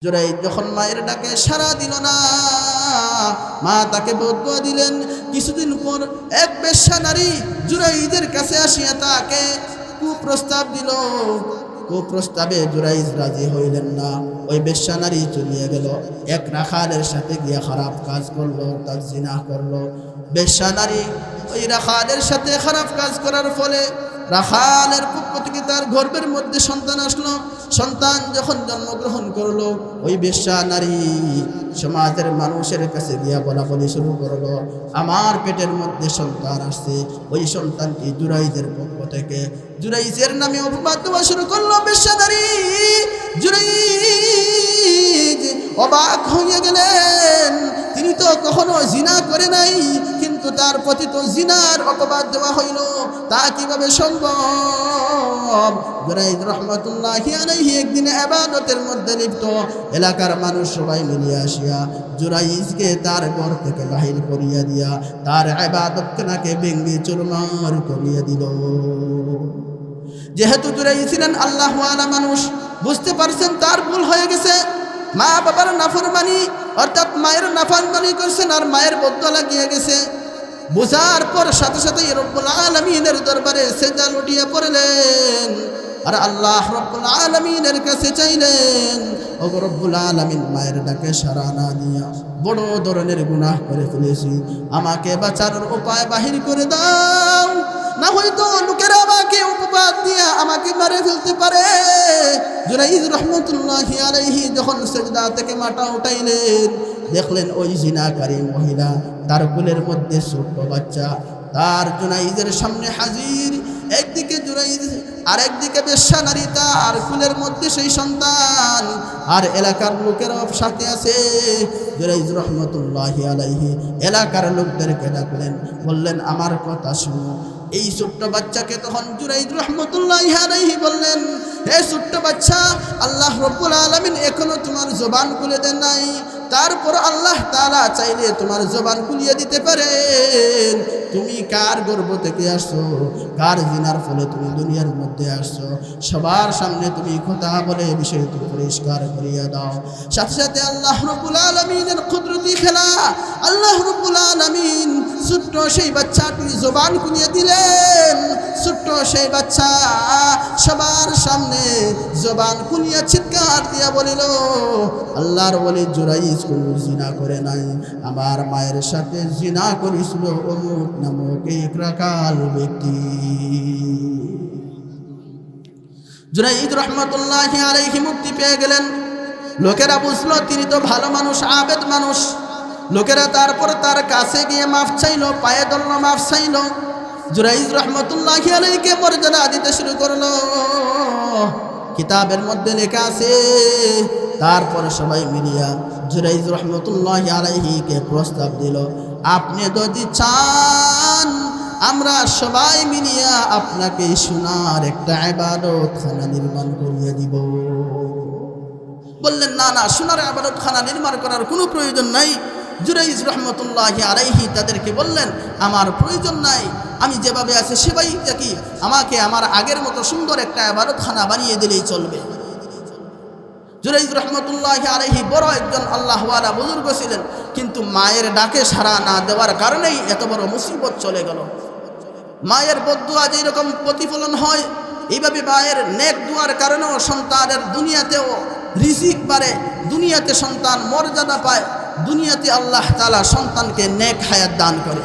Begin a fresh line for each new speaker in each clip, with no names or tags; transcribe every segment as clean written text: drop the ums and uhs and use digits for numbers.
জুরাইদ যখন মায়ের ডাকে সাড়া দিল না, মা তাকে বদদুয়া দিলেন। কিছুদিন পর এক বেশ্যা নারী জুরাইদের কাছে আসিয়া তাকে কুপ্রস্তাব দিল। কুপ্রস্তাবে জুরাইদ রাজি হইলেন না। ওই বেশ্যা নারী চলিয়ে গেল, এক রাখালের সাথে গিয়া খারাপ কাজ করলো, তার জিনা করলো। বেশ্যা নারী ওই রাখালের সাথে খারাপ কাজ করার ফলে রাখালের পক্ষ থেকে তার গর্ভের মধ্যে সন্তান আসলো। সন্তান যখন জন্মগ্রহণ করলো, ওই বেশ্যা নারী সমাজের মানুষের কাছে গিয়া বলা বলি শুরু করলো, আমার পেটের মধ্যে সন্তান আসছে। ওই সন্তানটি জুরাইদের পক্ষ থেকে। জুরাইজের নামে অপবাদ দেওয়া শুরু করলো বেশ্যা নারী। জুরাইজ অবাক হয়ে গেলেন, তিনি তো কখনো জিনা করে নাই, কিন্তু তার প্রতি তো জিনার অপবাদ দেওয়া হইল, তা কিভাবে সম্ভব? জুরাইদ রহমাতুল্লাহি আলাইহি একদিন ইবাদতের মধ্যে লিপ্ত। এলাকার মানুষ সবাই মিলিয়ে আসিয়া জুরাইজকে তার ঘর থেকে বাহির করিয়া দিয়া তার ইবাদতখানাকে ভেঙে চুরমার করিয়া দিল। যেহেতু জুরাইজ ছিলেন আল্লাহওয়ালা মানুষ, বুঝতে পারছেন তার ভুল হয়ে গেছে। মা বাবার নাফরমানি অর্থাৎ মায়ের নাফরমানি করছেন আর মায়ের বদদুয়া লাগিয়ে গেছে। বুঝার পর সাথে সাথে রব্বুল আলামিনের দরবারে সেজদা লুটিয়ে পড়লেন আর আল্লাহ রব্বুল আলামিনের কাছে চাইলেন, ও রব্বুল আলামিন, মায়ের ডাকে সাড়া না দিয়া বড় ধরনের গুনাহ করে ফেলেছি, আমাকে বাঁচানোর উপায় বাহির করে দাও, না হয়তো লোকেরা আমাকে উপবাদ দিয়া আমাকে মেরে ফেলতে পারে। জুরাইদ রহমাতুল্লাহি আলাইহি যখন সেজদা থেকে মাথা উঠাইলেন, দেখলেন ওই জিনাকারী মহিলা, তার কোলের মধ্যে ছোট্ট বাচ্চা তার জুরাইদের সামনে হাজির। একদিকে জুরাইদ আর একদিকে বেশ্যা নারী, তার কোলের মধ্যে সেই সন্তান, আর এলাকার লোকেরাও সাথে আছে। জুরাইদ রহমাতুল্লাহি আলাইহি এলাকার লোকদেরকে ডাকলেন, বললেন, আমার কথা শুনো। এই ছোট্ট বাচ্চাকে তখন জুরাইদ রহমাতুল্লাহি আলাইহি বললেন, হে ছোট্ট বাচ্চা, আল্লাহ রব্বুল আলামিন এখনো তোমার জবান খুলে দেন নাই, তারপর আল্লাহ তাআলা চাইলে তোমার জবান খুলিয়ে দিতে পারেন। তুমি কার গর্ভ থেকে আসছো, কার জিনার ফলে তুমি দুনিয়ার মধ্যে আসছো, সবার সামনে তুমি কথা বলে বিষয়টি পরিষ্কার করিয়া দাও। সাথে সাথে আল্লাহ রব্বুল আলামিনের কুদরতি খেলা, আল্লাহ রব্বুল আলামিন ছোট্ট সেই বাচ্চাটির জবান খুলিয়ে দিলেন। ছোট্ট সেই বাচ্চা সবার সামনে জবান খুলিয়া চিৎকার দিয়া বলিল, আল্লাহর ওলি জুরাইজ কোনো জিনা করে নাই, আমার মায়ের সাথে জিনা করেছিল অমুক নামক এক রাখাল ব্যক্তি। জুরাইদ রহমাতুল্লাহি আলাইহি মুক্তি পেয়ে গেলেন। লোকেরা বুঝলো তিনি তো ভালো মানুষ, আবেদ মানুষ। লোকেরা তারপর তার কাছে গিয়ে মাফ চাইলো, পায়ে ধরল, মাফ চাইলো। জুরাইদ রহমাতুল্লাহি আলাইহিকে মর্যাদা দিতে শুরু করলো। কিতাবের মধ্যে লেখা আছে, তারপরে সবাই মিলিয়া জুরাইদ রহমাতুল্লাহি আলাইহিকে প্রস্তাব দিল, আপনি যদি চান আমরা সবাই মিলিয়া আপনাকে সোনার একটা ইবাদতখানা নির্মাণ করিয়ে দিব। বললেন, না না, সোনার ইবাদতখানা নির্মাণ করার কোনো প্রয়োজন নাই। জুরাইদ রহমাতুল্লাহি আলাইহি তাদেরকে বললেন, আমার প্রয়োজন নাই, আমি যেভাবে আছি সেভাবেই থাকি, আমাকে আমার আগের মতো সুন্দর একটা ইবাদতখানা বানিয়ে দিলেই চলবে। জুরাইদ রহমাতুল্লাহি আলাইহি বড় একজন আল্লাহওয়ালা বুজুর্গ ছিলেন, কিন্তু মায়ের ডাকে সাড়া না দেওয়ার কারণেই এত বড় মুসিবত চলে গেল। মায়ের বদদুয়া যেই রকম প্রতিফলন হয়, এইভাবে মায়ের নেক দুয়ার কারণেও সন্তানের দুনিয়াতেও রিজিক বাড়ে, দুনিয়াতে সন্তান মর্যাদা পায়, দুনিয়াতে আল্লাহ তাআলা সন্তানকে নেক হায়াত দান করে।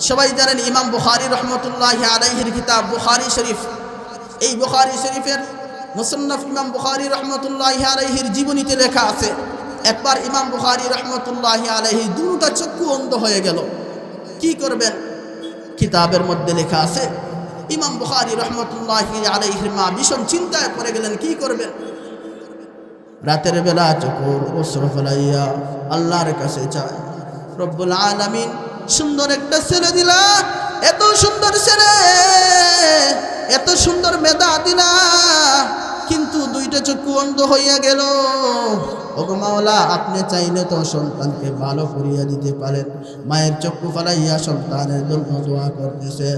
সবাই জানেন ইমাম বুখারী রহমাতুল্লাহি আলাইহির কিতাব বুখারী শরীফ, এই বুখারী শরীফের মুসান্নাফ ইমাম বুখারী রহমাতুল্লাহি আলাইহির জীবনীতে লেখা আছে, একবার ইমাম বুখারী রহমাতুল্লাহি আলাইহি দুটা চক্ষু অন্ধ হয়ে গেল। কি করবেন? কিতাবের মধ্যে লেখা আছে, ইমাম বুখারী রহমাতুল্লাহি আলাইহির মা ভীষণ চিন্তায় পড়ে গেলেন, কি করবেন? রাতের বেলা চোখের অশ্রু ফেলাইয়া আল্লাহর কাছে চায়, রব্বুল আলামিন সুন্দর একটা ছেলে দিলা, এত সুন্দর ছেলে, এত সুন্দর মেধা দিলা, কিন্তু দুইটা চক্ষু অন্ধ হইয়া গেল। ওগো মাওলা, আপনি চাইলে তো সন্তানকে ভালো করিয়া দিতে পারেন। মায়ের চক্ষু ফালাইয়া সন্তানের জন্য দোয়া করতেছে।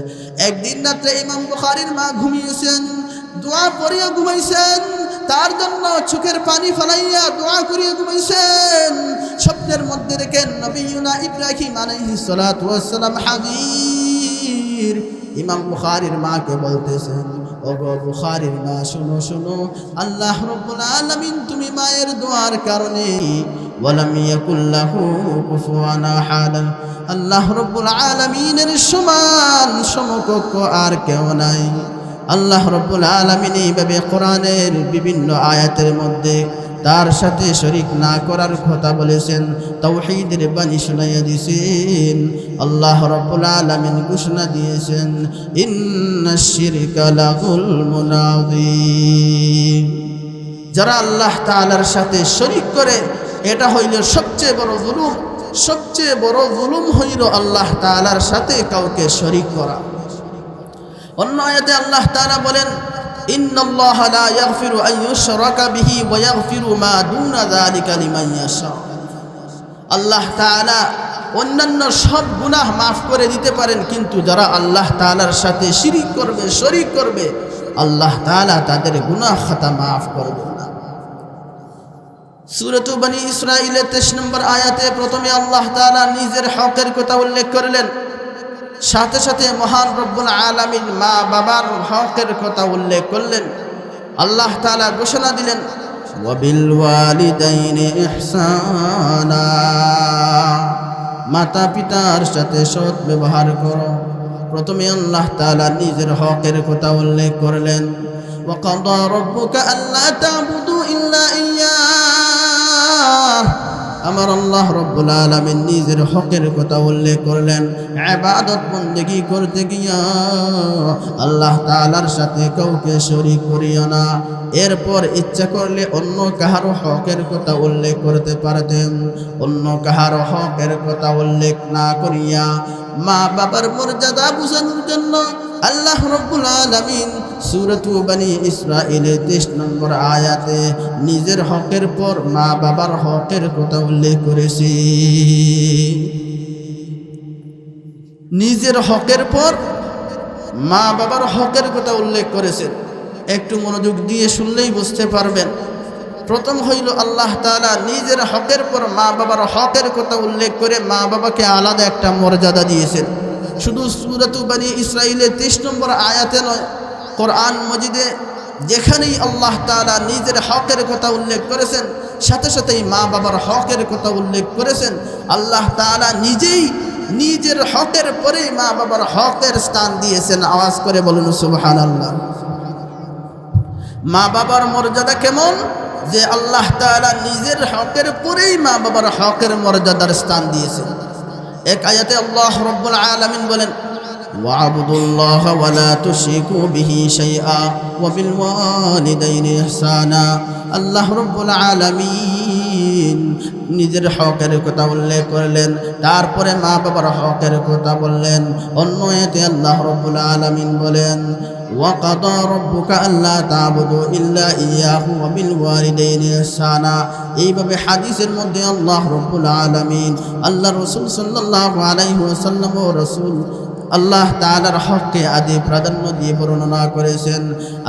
একদিন রাত্রে ইমাম বুখারীর মা ঘুমিয়েছেন, দোয়া পড়িয়া ঘুমাইছেন। তার জন্য চোখের পানি ফেলাইয়া দোয়া করিয়া ঘুমাইছেন। স্বপ্নের মধ্যে দেখেন নবিয়ুনা ইব্রাহিম আলাইহিস সালাতু ওয়াস সালাম হাজির। ইমাম বুখারীর মাকে বলতেছেন, ওগো বুখারীর মা শুনো শুনো, আল্লাহ রাব্বুল আলামিন তুমি মায়ের দোয়ার কারণে ওয়ালাম ইয়াকুল লাহু কুফুয়ান আহাদ, আল্লাহ রাব্বুল আলামিনের সমান সমকক্ষ আর কেউ নাই। আল্লাহ রাব্বুল আলামিন এইভাবে কোরআনের বিভিন্ন আয়াতের মধ্যে তার সাথে শরীক না করার কথা বলেছেন, তাওহীদের বাণী শোনাইয়া দিয়েছেন। আল্লাহ রাব্বুল আলামিন ঘোষণা দিয়েছেন, ইন্নাশ শিরকা লাযুলমুন আযীম। যারা আল্লাহ তাআলার সাথে শরীক করে এটা হইল সবচেয়ে বড় জুলুম। সবচেয়ে বড় জুলুম হইল আল্লাহ তাআলার সাথে কাউকে শরীক করা। অন্য আয়াতে আল্লাহ তাআলা বলেন, ইন্নাল্লাহা লা ইয়াগফিরু আন ইউশরাকা বিহি ওয়া ইয়াগফিরু মা দুনা যালিকা লিমান ইয়াশা। আল্লাহ তাআলা অন্যান্য সব গুনাহ মাফ করে দিতে পারেন, কিন্তু যারা আল্লাহ তাআলার সাথে শিরক করবে, শরীক করবে, আল্লাহ তাআলা তাদের গুনাহ খাতা মাফ করবেন না। সূরা বনী ইসরাঈলের 23 নম্বর আয়াতে প্রথমে আল্লাহ তাআলা নিজের হকের কথা উল্লেখ করলেন, সাথে সাথে মহান রব্বুল আলামিন মা বাবার হকের কথা উল্লেখ করলেন। আল্লাহ তাআলা ঘোষণা দিলেন, ওয়াবিল ওয়ালিদাইনি ইহসানা, মাতা পিতার সাথে সৎ ব্যবহার করো। প্রথমে আল্লাহ তাআলা নিজের হকের কথা উল্লেখ করলেন, ওয়া কাদা রাব্বুকা আল্লা তা'বুদু ইল্লা ইয়্যাহ। আমার আল্লাহ রব্বুল আলামিন নিজের হকের কথা উল্লেখ করলেন। ইবাদত বন্দেগী করতে গিয়া আল্লাহ তাআলার সাথে কাউকে শরীক করিও না। এরপর ইচ্ছা করলে অন্য কাহারও হকের কথা উল্লেখ করতে পারতেন। অন্য কাহারও হকের কথা উল্লেখ না করিয়া মা বাবার মর্যাদা বুঝানোর জন্য আল্লাহ রব্বুল আলামিন সূরা বনী ইসরাঈলের 23 নম্বর আয়াতে নিজের হকের পর মা বাবার হকের কথা উল্লেখ করেছি। নিজের হকের পর মা বাবার হকের কথা উল্লেখ করেছেন। একটু মনোযোগ দিয়ে শুনলেই বুঝতে পারবেন। প্রথম হইল আল্লাহ তাআলা নিজের হকের পর মা বাবার হকের কথা উল্লেখ করে মা বাবাকে আলাদা একটা মর্যাদা দিয়েছেন। শুধু সূরা বনী ইসরাঈলের 23 নম্বর আয়াতে নয়, কোরআন মজিদে যেখানেই আল্লাহ তাআলা নিজের হকের কথা উল্লেখ করেছেন, সাথে সাথেই মা বাবার হকের কথা উল্লেখ করেছেন। আল্লাহ তাআলা নিজেই নিজের হকের পরেই মা বাবার হকের স্থান দিয়েছেন। আওয়াজ করে বলুন সুবহানাল্লাহ। মা বাবার মর্যাদা কেমন যে আল্লাহ তাআলা নিজের হকের পরেই মা বাবার হকের মর্যাদার স্থান দিয়েছেন। এক আয়াতে আল্লাহ রাব্বুল আলামিন বলেন, ওয়া'বুদুল্লাহা ওয়া লা তুশরিকু বিহি শাইআ ওয়া বিল ওয়ালিদাইনি ইহসানা। আল্লাহ রাব্বুল আলামিন নিজের হকের কথা উল্লেখ করলেন, তারপরে মা বাবার হকের কথা বললেন। অন্য আয়াতে আল্লাহ রাব্বুল আলামিন বলেন, ওয়া কাদা রাব্বুকা আল্লা তা'বুদু ইল্লা ইয়্যাহু ওয়া বিল ওয়ালিদাইনি ইহসানা। এইভাবে হাদিসের মধ্যে আল্লাহ রাব্বুল আলামিন আল্লাহ রাসূল সাল্লাল্লাহু আলাইহি ওয়াসাল্লাম ও রাসূল আল্লাহ তাআলার হককে আদি প্রাধান্য দিয়ে বর্ণনা করেছেন।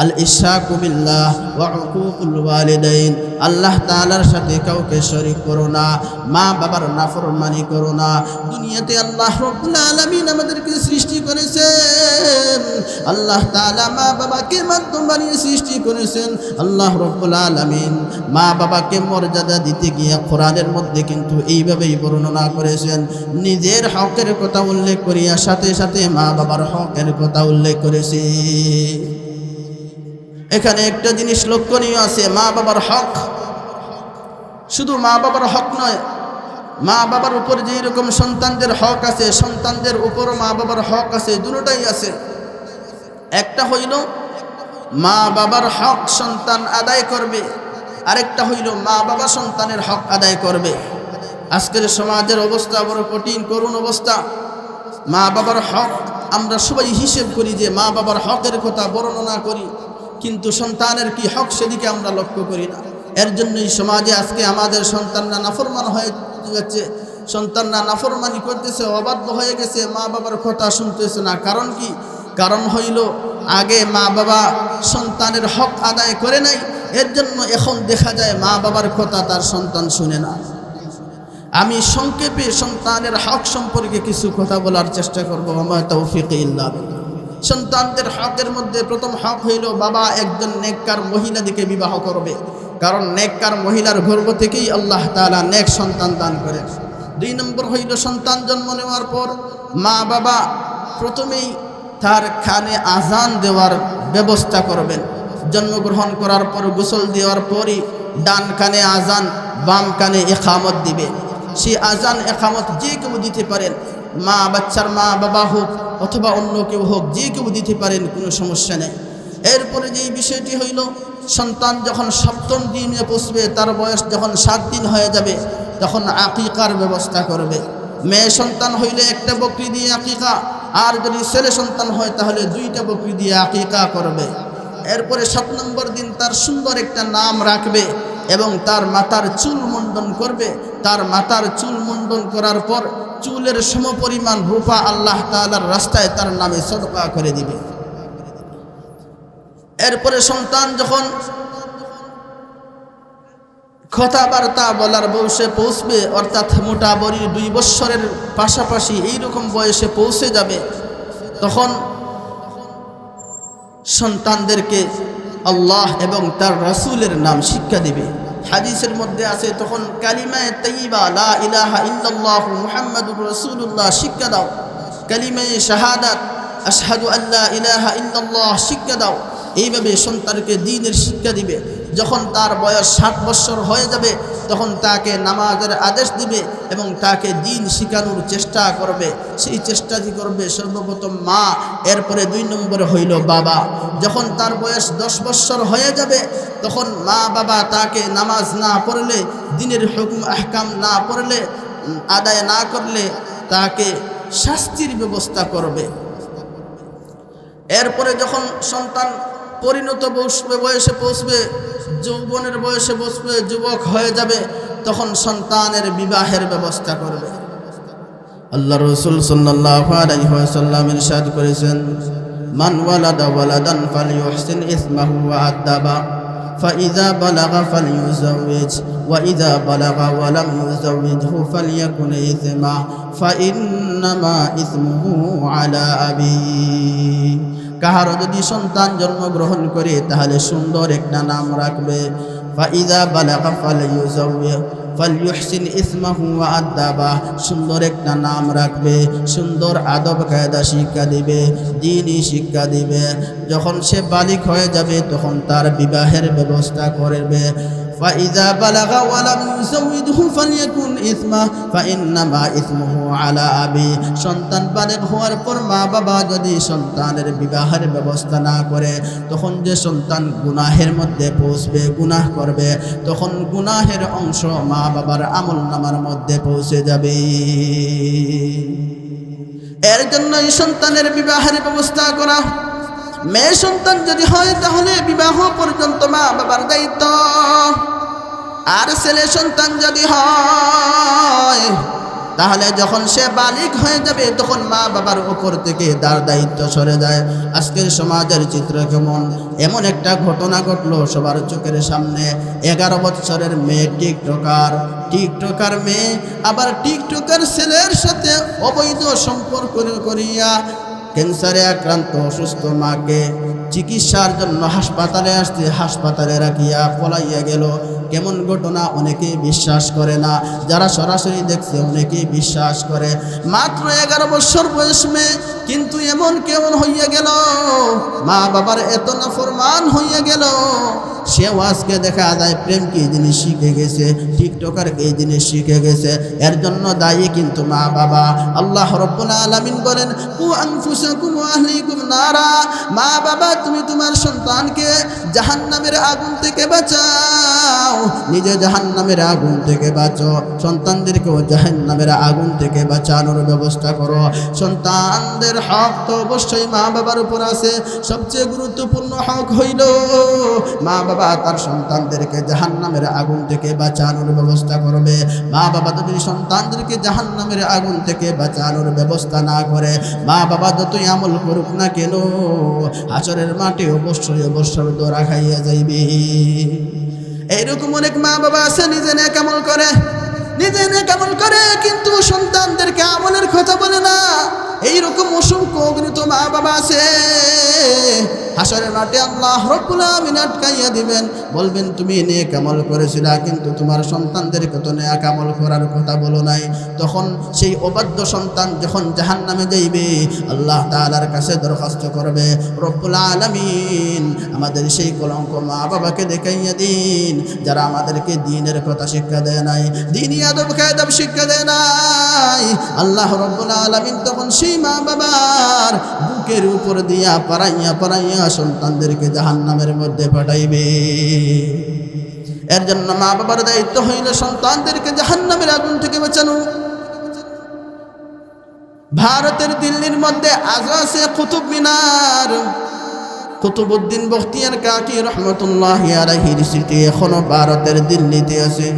আল ইশরাকু বিল্লাহ ওয়া উকুকুল ওয়ালিদাইন, আল্লাহ তাআলার সাথে কাউকে শরীক করো না, মা বাবার নাফরমানি করো না। দুনিয়াতে আল্লাহ রাব্বুল আলামিন আমাদেরকে সৃষ্টি করেছেন, আল্লাহ তাআলা মা বাবাকে মাধ্যম বানিয়ে সৃষ্টি করেছেন। আল্লাহ রাব্বুল আলামিন মা বাবাকে মর্যাদা দিতে গিয়ে কোরআনের মধ্যে কিন্তু এইভাবেই বর্ণনা করেছেন। নিজের হকের কথা উল্লেখ করিয়া সাথে সাথে মা বাবার হকের কথা উল্লেখ করেছি। এখানে একটা জিনিস লক্ষণীয় আছে, মা বাবার হক। শুধু মা বাবার হক নয়, মা বাবার উপর যেই রকম সন্তানদের হক আছে, সন্তানদের উপরও মা বাবার হক আছে, দুটোটাই আছে। একটা হইল মা বাবার হক সন্তান আদায় করবে, আরেকটা হইল মা বাবা সন্তানের হক আদায় করবে। আজকের সমাজের অবস্থা বড় কঠিন, করুণ অবস্থা। মা বাবার হক আমরা সবাই হিসেব করি যে মা বাবার হকের কথা বর্ণনা করি, কিন্তু সন্তানের কি হক সেদিকে আমরা লক্ষ্য করি না। এর জন্যই সমাজে আজকে আমাদের সন্তানরা নাফরমান হয়ে যাচ্ছে, সন্তানরা নাফরমানি করতেছে, অবাধ্য হয়ে গেছে, মা বাবার কথা শুনতেছে না। কারণ কি? কারণ হইল আগে মা বাবা সন্তানের হক আদায় করে নাই, এর জন্য এখন দেখা যায় মা বাবার কথা তার সন্তান শুনে না। আমি সংক্ষেপে সন্তানের হক সম্পর্কে কিছু কথা বলার চেষ্টা করব। ওমা তৌফিক ইল্লা বিল্লাহ। সন্তানদের হকের মধ্যে প্রথম হক হইল বাবা একজন নেককার মহিলা দিকে বিবাহ করবে, কারণ নেককার মহিলার গর্ভ থেকেই আল্লাহ তাআলা নেক সন্তান দান করে। 2 নম্বর হইল সন্তান জন্ম নেওয়ার পর মা বাবা প্রথমেই তার কানে আজান দেওয়ার ব্যবস্থা করবেন। জন্মগ্রহণ করার পর গোসল দেওয়ার পরই ডান কানে আজান, বাম কানে ইকামত দিবে। সেই আজান ইকামত যে কেউ দিতে পারেন, বাচ্চার মা বাবা হোক অথবা অন্য কেউ হোক, যে কেউ দিতে পারেন, কোনো সমস্যা নেই। এরপরে যেই বিষয়টি হইল সন্তান যখন 7ম দিনে পৌঁছবে, তার বয়স যখন 7 দিন হয়ে যাবে, তখন আকিকার ব্যবস্থা করবে। মেয়ে সন্তান হইলে 1টা বকরি দিয়ে আকিকা, আর যদি ছেলে সন্তান হয় তাহলে 2টা বকরি দিয়ে আকিকা করবে। এরপরে 7 নম্বর দিন তার সুন্দর একটা নাম রাখবে এবং তার মাথার চুল মুন্ডন করবে। তার মাথার চুল মুন্ডন করার পর চুলের সমপরিমাণ রূপা আল্লাহ তাআলার রাস্তায় তার নামে সদকা করে দিবে। এরপরে সন্তান যখন কথাবার্তা বলার বয়সে পৌঁছবে, অর্থাৎ মোটামুটি 2 বছরের পাশাপাশি এইরকম বয়সে পৌঁছে যাবে, তখন সন্তানদেরকে আল্লাহ এবং তার রাসূলের নাম শিক্ষা দিবে। হাদিসের মধ্যে আছে তখন কালিমায়ে তাইয়্যিবা লা ইলাহা ইল্লাল্লাহ মুহাম্মাদুর রাসূলুল্লাহ শিক্ষা দাও, কালিমায়ে শাহাদাত আশহাদু আল্লা ইলাহা ইল্লাল্লাহ শিক্ষা দাও। এইভাবে সন্তানকে দ্বীনের শিক্ষা দিবে। যখন তার বয়স 60 বছর হয়ে যাবে তখন তাকে নামাজের আদেশ দিবে এবং তাকে দ্বীন শেখানোর চেষ্টা করবে। সেই চেষ্টাটি করবে সর্বপ্রথম মা, এরপরে 2 নম্বরে হইল বাবা। যখন তার বয়স 10 বছর হয়ে যাবে তখন মা বাবা তাকে নামাজ না পড়লে, দ্বীনের হুকুম আহকাম না পড়লে, আদায় না করলে তাকে শাস্তির ব্যবস্থা করবে। এরপরে যখন সন্তান পরিণত বয়সে পৌঁছবে, যৌবনের বয়সে পৌঁছবে, যুবক হয়ে যাবে, তখন সন্তানের বিবাহের ব্যবস্থা করবে। আল্লাহ রাসূল সাল্লাল্লাহু আলাইহি ওয়াসাল্লাম ইরশাদ করেছেন, মান ওয়ালাদা ওয়ালাদান ফালইউহসিন ইসমাহু ওয়া আদাবা ফাইযা বালাগা ফালইউযাওইজ ওয়া ইযা বালাগা ওয়া লাম ইউযাওইজহু ফালইয়াকুন ইসমা ফাইন্নামা ইসমুহু আলা আবি। কাহারও যদি সন্তান জন্মগ্রহণ করে তাহলে সুন্দর একটা নাম রাখবে। ফাইযা বালাগা ফালইউহসিন ইসমাহু ওয়া আদাবা, সুন্দর একটা নাম রাখবে, সুন্দর আদব কায়দা শিক্ষা দিবে, দ্বীনি শিক্ষা দিবে। যখন সে বালিগ হয়ে যাবে তখন তার বিবাহের ব্যবস্থা করবে। ফাইযা বালাগা ওয়া লাম ইউযাওইজহু ফালইয়াকুন ইসমা ফাইন্নামা ইসমুহু আলা আবি। সন্তান বালিগ হওয়ার পর মা বাবা যদি সন্তানের বিবাহের ব্যবস্থা না করে, তখন যে সন্তান গুনাহের মধ্যে পৌঁছবে, গুনাহ করবে, তখন গুনাহের অংশ মা বাবার আমলনামার মধ্যে পৌঁছে যাবে। এর জন্য এই সন্তানের বিবাহের ব্যবস্থা করা। মেয়ে সন্তান যদি হয় তাহলে বিবাহ পর্যন্ত মা বাবার দায়িত্ব, আর ছেলে সন্তান যদি হয় তাহলে যখন সে বালিগ হয়ে যাবে তখন মা বাবার উপর থেকে তার দায়িত্ব সরে যায়। আজকের সমাজের চিত্র কেমন? এমন একটা ঘটনা ঘটলো সবার চোখের সামনে। 11 বছরের মেয়ে টিকটকার মেয়ে, আবার টিকটকার ছেলের সাথে অবৈধ সম্পর্ক করিয়া ক্যান্সারে আক্রান্ত অসুস্থ মাকে চিকিৎসার জন্য হাসপাতালে আসতে, হাসপাতালে রাখিয়া পলাইয়া গেল। কেমন ঘটনা? অনেকেই বিশ্বাস করে না, যারা সরাসরি দেখছে অনেকেই বিশ্বাস করে। মাত্র 11 বছর বয়স মেয়ে, কিন্তু কেমন হইয়া গেল, মা বাবার এত নাফরমান হইয়া গেল। সেও আজকে দেখা যায় প্রেম কি জিনিস শিখে গেছে, টিকটকার এই জিনিস শিখে গেছে। এর জন্য দায়ী কিন্তু মা বাবা। আল্লাহ রাব্বুল আলামিন বলেন, কু আনফুসাকুম ওয়া আহলিকুম নারা। মা বাবা, তুমি তোমার সন্তানকে জাহান্নামের আগুন থেকে বাঁচাও, নিজে জাহান্নামের আগুন থেকে বাঁচো, সন্তানদেরকেও জাহান্নামের আগুন থেকে বাঁচানোর ব্যবস্থা করো। সন্তানদের হক তো অবশ্যই মা বাবার উপর আছে। সবচেয়ে গুরুত্বপূর্ণ হক হইল মা বাবা বাবা তার সন্তানদেরকে জাহান্নামের আগুন থেকে বাঁচানোর ব্যবস্থা করবে। মা বাবা যদি সন্তানদেরকে জাহান্নামের আগুন থেকে বাঁচানোর ব্যবস্থা না করে, মা বাবা যতই আমল করুক না কেন, হাসরের মাঠে অবশ্যই অবশ্যই দৌড়া খাইয়া যাইবে। এইরকম অনেক মা বাবা আছে নিজে নেক আমল করে, নিজে নেক আমল করে, কিন্তু সন্তানদেরকে আমলের কথা বলে না। এইরকম অসংখ্য অগণিত মা বাবা আছে, হাসরের মাঠে আল্লাহ রাব্বুল আলামিন আটকাইয়া দিবেন, বলবেন তুমি নেক আমল করেছিলা, কিন্তু তোমার সন্তানদেরকে তো নেক আমল করার কথা বলো নাই। তখন সেই অবাধ্য সন্তান যখন জাহান্নামে যাইবে, আল্লাহ তাআলার কাছে দরখাস্ত করবে, রব্বুল আলামিন আমাদের সেই কলঙ্ক মা বাবাকে দেখাইয়া দিন, যারা আমাদেরকে দ্বীনের কথা শিক্ষা দেয় নাই, দ্বীনি আদব কায়দা শিক্ষা দেয় নাই। আল্লাহ রব্বুল আলামিন তখন সেই মা বাবার বুকের উপর দিয়া পারাইয়া পারাইয়া সন্তানদেরকে জাহান্নামের মধ্যে পাঠাইবে। এর জন্য মা বাবার দায়িত্ব হইল সন্তানদেরকে জাহান্নামের আগুন থেকে বাঁচানো। ভারতের দিল্লির মধ্যে আজও আছে কুতুব মিনার। কুতুবউদ্দিন বখতিয়ার কাকি রহমতুল্লাহি আলাইহির স্মৃতি এখনো ভারতের দিল্লিতে আছে।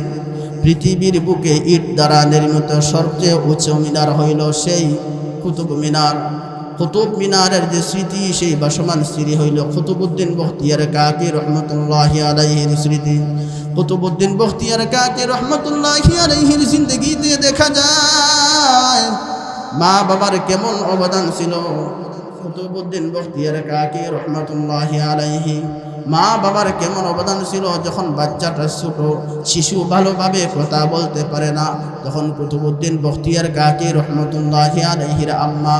পৃথিবীর বুকে ইট দ্বারা নির্মিত সবচেয়ে উঁচু মিনার হইল সেই কুতুব মিনার। কুতুব মিনারের যে স্মৃতি, সেই ভাসমান স্মৃতি হইল কুতুবউদ্দিন বখতিয়ার কাকি রহমতুল্লাহি আলাইহির স্মৃতি। কুতুবউদ্দিন বখতিয়ার কাকি রহমতুল্লাহি আলাইহির জিন্দেগিতে দেখা যায় মা বাবার কেমন অবদান ছিল। কুতুবউদ্দিন বখতিয়ার কাকি রহমতুল্লাহি আলাইহি মা বাবার কেমন অবদান ছিল। যখন বাচ্চাটা ছোট শিশু ভালোভাবে কথা বলতে পারে না, তখন কুতুবউদ্দিন বখতিয়ার কাকি রহমতুল্লাহি আলাইহির আম্মা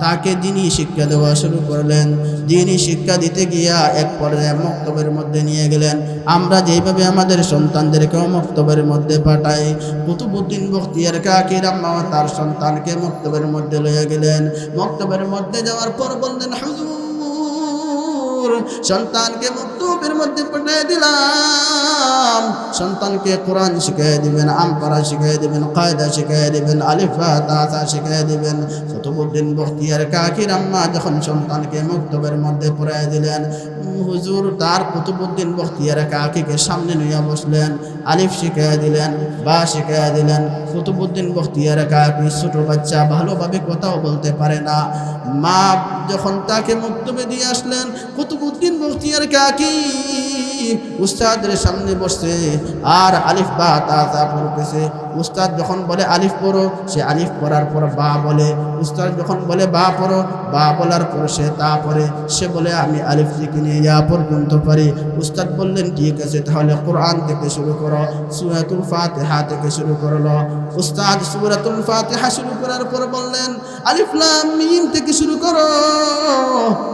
তাকে দ্বীনি শিক্ষা দেওয়া শুরু করলেন। দ্বীনি শিক্ষা দিতে গিয়া এক পর্যায়ে মক্তবের মধ্যে নিয়ে গেলেন। আমরা যেইভাবে আমাদের সন্তানদেরকেও মক্তবের মধ্যে পাঠাই, কুতুবউদ্দিন বখতিয়ার কাকির আম্মা তার সন্তানকে মক্তবের মধ্যে লইয়া গেলেন। মক্তবের মধ্যে যাওয়ার পর বললেন, হুজুর সন্তানকে মক্তবের মধ্যে পাঠিয়ে দিলাম, সন্তানকে কোরআন শিখিয়ে দিবেন, আমপারা শিখিয়ে দিবেন, কায়দা শিখিয়ে দিবেন, আলিফ বা তা শিখিয়ে দিবেন। কুতুবউদ্দিন বখতিয়ার কাকির আম্মা যখন সন্তানকে মক্তবের মধ্যে পড়ায় দিলেন, হুজুর তার কুতুবউদ্দিন বখতিয়ার কাকিকে সামনে নিয়ে বসলেন, আলিফ শিখিয়ে দিলেন, বা শিখিয়ে দিলেন। কুতুবউদ্দিন বখতিয়ার কাকি ছোট বাচ্চা, ভালোভাবে কথাও বলতে পারে না। মা যখন তাকে মক্তবে দিয়ে আসলেন, কুতুবউদ্দিন বখতিয়ার কাকি উস্তাদের সামনে বসছে আর আলিফ বা তা পড়তেছে। উস্তাদ যখন বলে আলিফ পড়ো, সে আলিফ পড়ার পর বা বলে। উস্তাদ যখন বলে বা পড়ো, বা বলার পর সে তা পড়ে। সে বলে আমি আলিফ থেকে নিয়ে ইয়া পর্যন্ত পারি। উস্তাদ বললেন ঠিক আছে, তাহলে কোরআন থেকে শুরু করো, সূরাতুল ফাতিহা থেকে শুরু করলো। উস্তাদ সূরাতুল ফাতিহা শুরু করার পর বললেন আলিফ লাম মিম থেকে শুরু করো।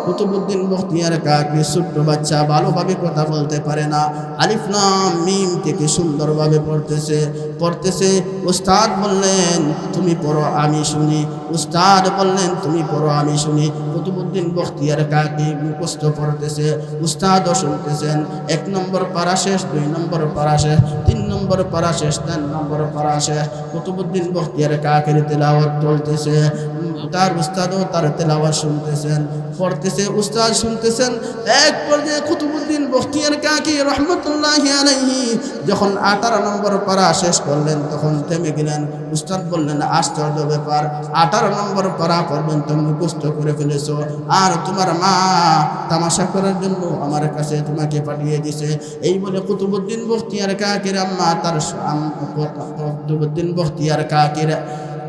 কুতুবউদ্দিন বখতিয়ার কাকি ছোট্ট বাচ্চা, ভালোভাবে কথা বলতে পারে না, আলিফ লাম মিম থেকে সুন্দরভাবে পড়তেছে। উস্তাদ বললেন তুমি পড়ো আমি শুনি। উস্তাদ বললেন তুমি পড়ো আমি শুনি। কুতুবউদ্দিন বখতিয়ার কাকি মুখস্থ পড়তেছে, উস্তাদও শুনতেছেন। 1 নম্বর পারা শেষ, 2 নম্বর পারা শেষ, 3 নম্বর পারা শেষ, 4 নম্বর পারা শেষ। কুতুবউদ্দিন বখতিয়ার কাকির তেলাওয়াত চলতেছে, তার উস্তাদও তার তেলাওয়াত শুনতেছেন, পড়তেছে, উস্তাদ শুনতেছেন। এক পর্যায়ে কুতুবউদ্দিন বখতিয়ার কাকি রহমতুল্লাহি আলাইহি যখন 18 নম্বর পারা শেষ করলেন, তখন থেমে গেলেন। উস্তাদ বললেন আশ্চর্য ব্যাপার, 18 নম্বর পারা পর্যন্ত মুখস্থ করে ফেলেছো, আর তোমার মা তামাশা করার জন্য আমার কাছে তোমাকে পাঠিয়ে দিছে। এই বলে কুতুবউদ্দিন বখতিয়ার কাকির আম্মা কুতুবউদ্দিন বখতিয়ার কাকির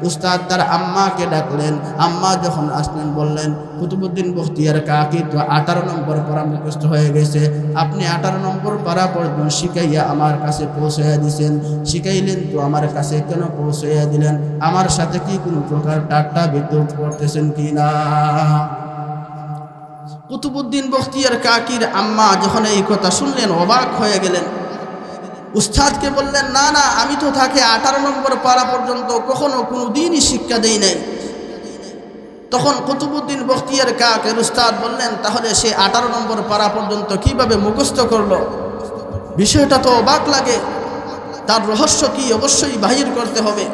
উস্তাদ তার আম্মাকে ডাকলেন। আম্মা যখন আসলেন বললেন কুতুবউদ্দিন বখতিয়ার কাকি তো 18 নম্বর পারা মুখস্থ হয়ে গেছে, আপনি 18 নম্বর পারা পর্যন্ত শিখাইয়া আমার কাছে পৌঁছাইয়া দিয়েছেন। শিখাইলেন তো আমার কাছে কেন পৌঁছাইয়া দিলেন? আমার সাথে কি কোনো প্রকার ঠাট্টা বিদ্রুপ করতেছেন কি না? কুতুবউদ্দিন বখতিয়ার কাকির আম্মা যখন এই কথা শুনলেন অবাক হয়ে গেলেন। উস্তাদকে বললেন না না, আমি তো তাকে 18 নম্বর পারা পর্যন্ত কখনো কোনো দিনই শিক্ষা দেই নাই। তখন কুতুবউদ্দিন বখতিয়ার কাকির উস্তাদ বললেন তাহলে সে 18 নম্বর পারা পর্যন্ত কিভাবে মুখস্থ করলো? বিষয়টা তো অবাক লাগে, তার রহস্য কি অবশ্যই বাহির করতে হবে।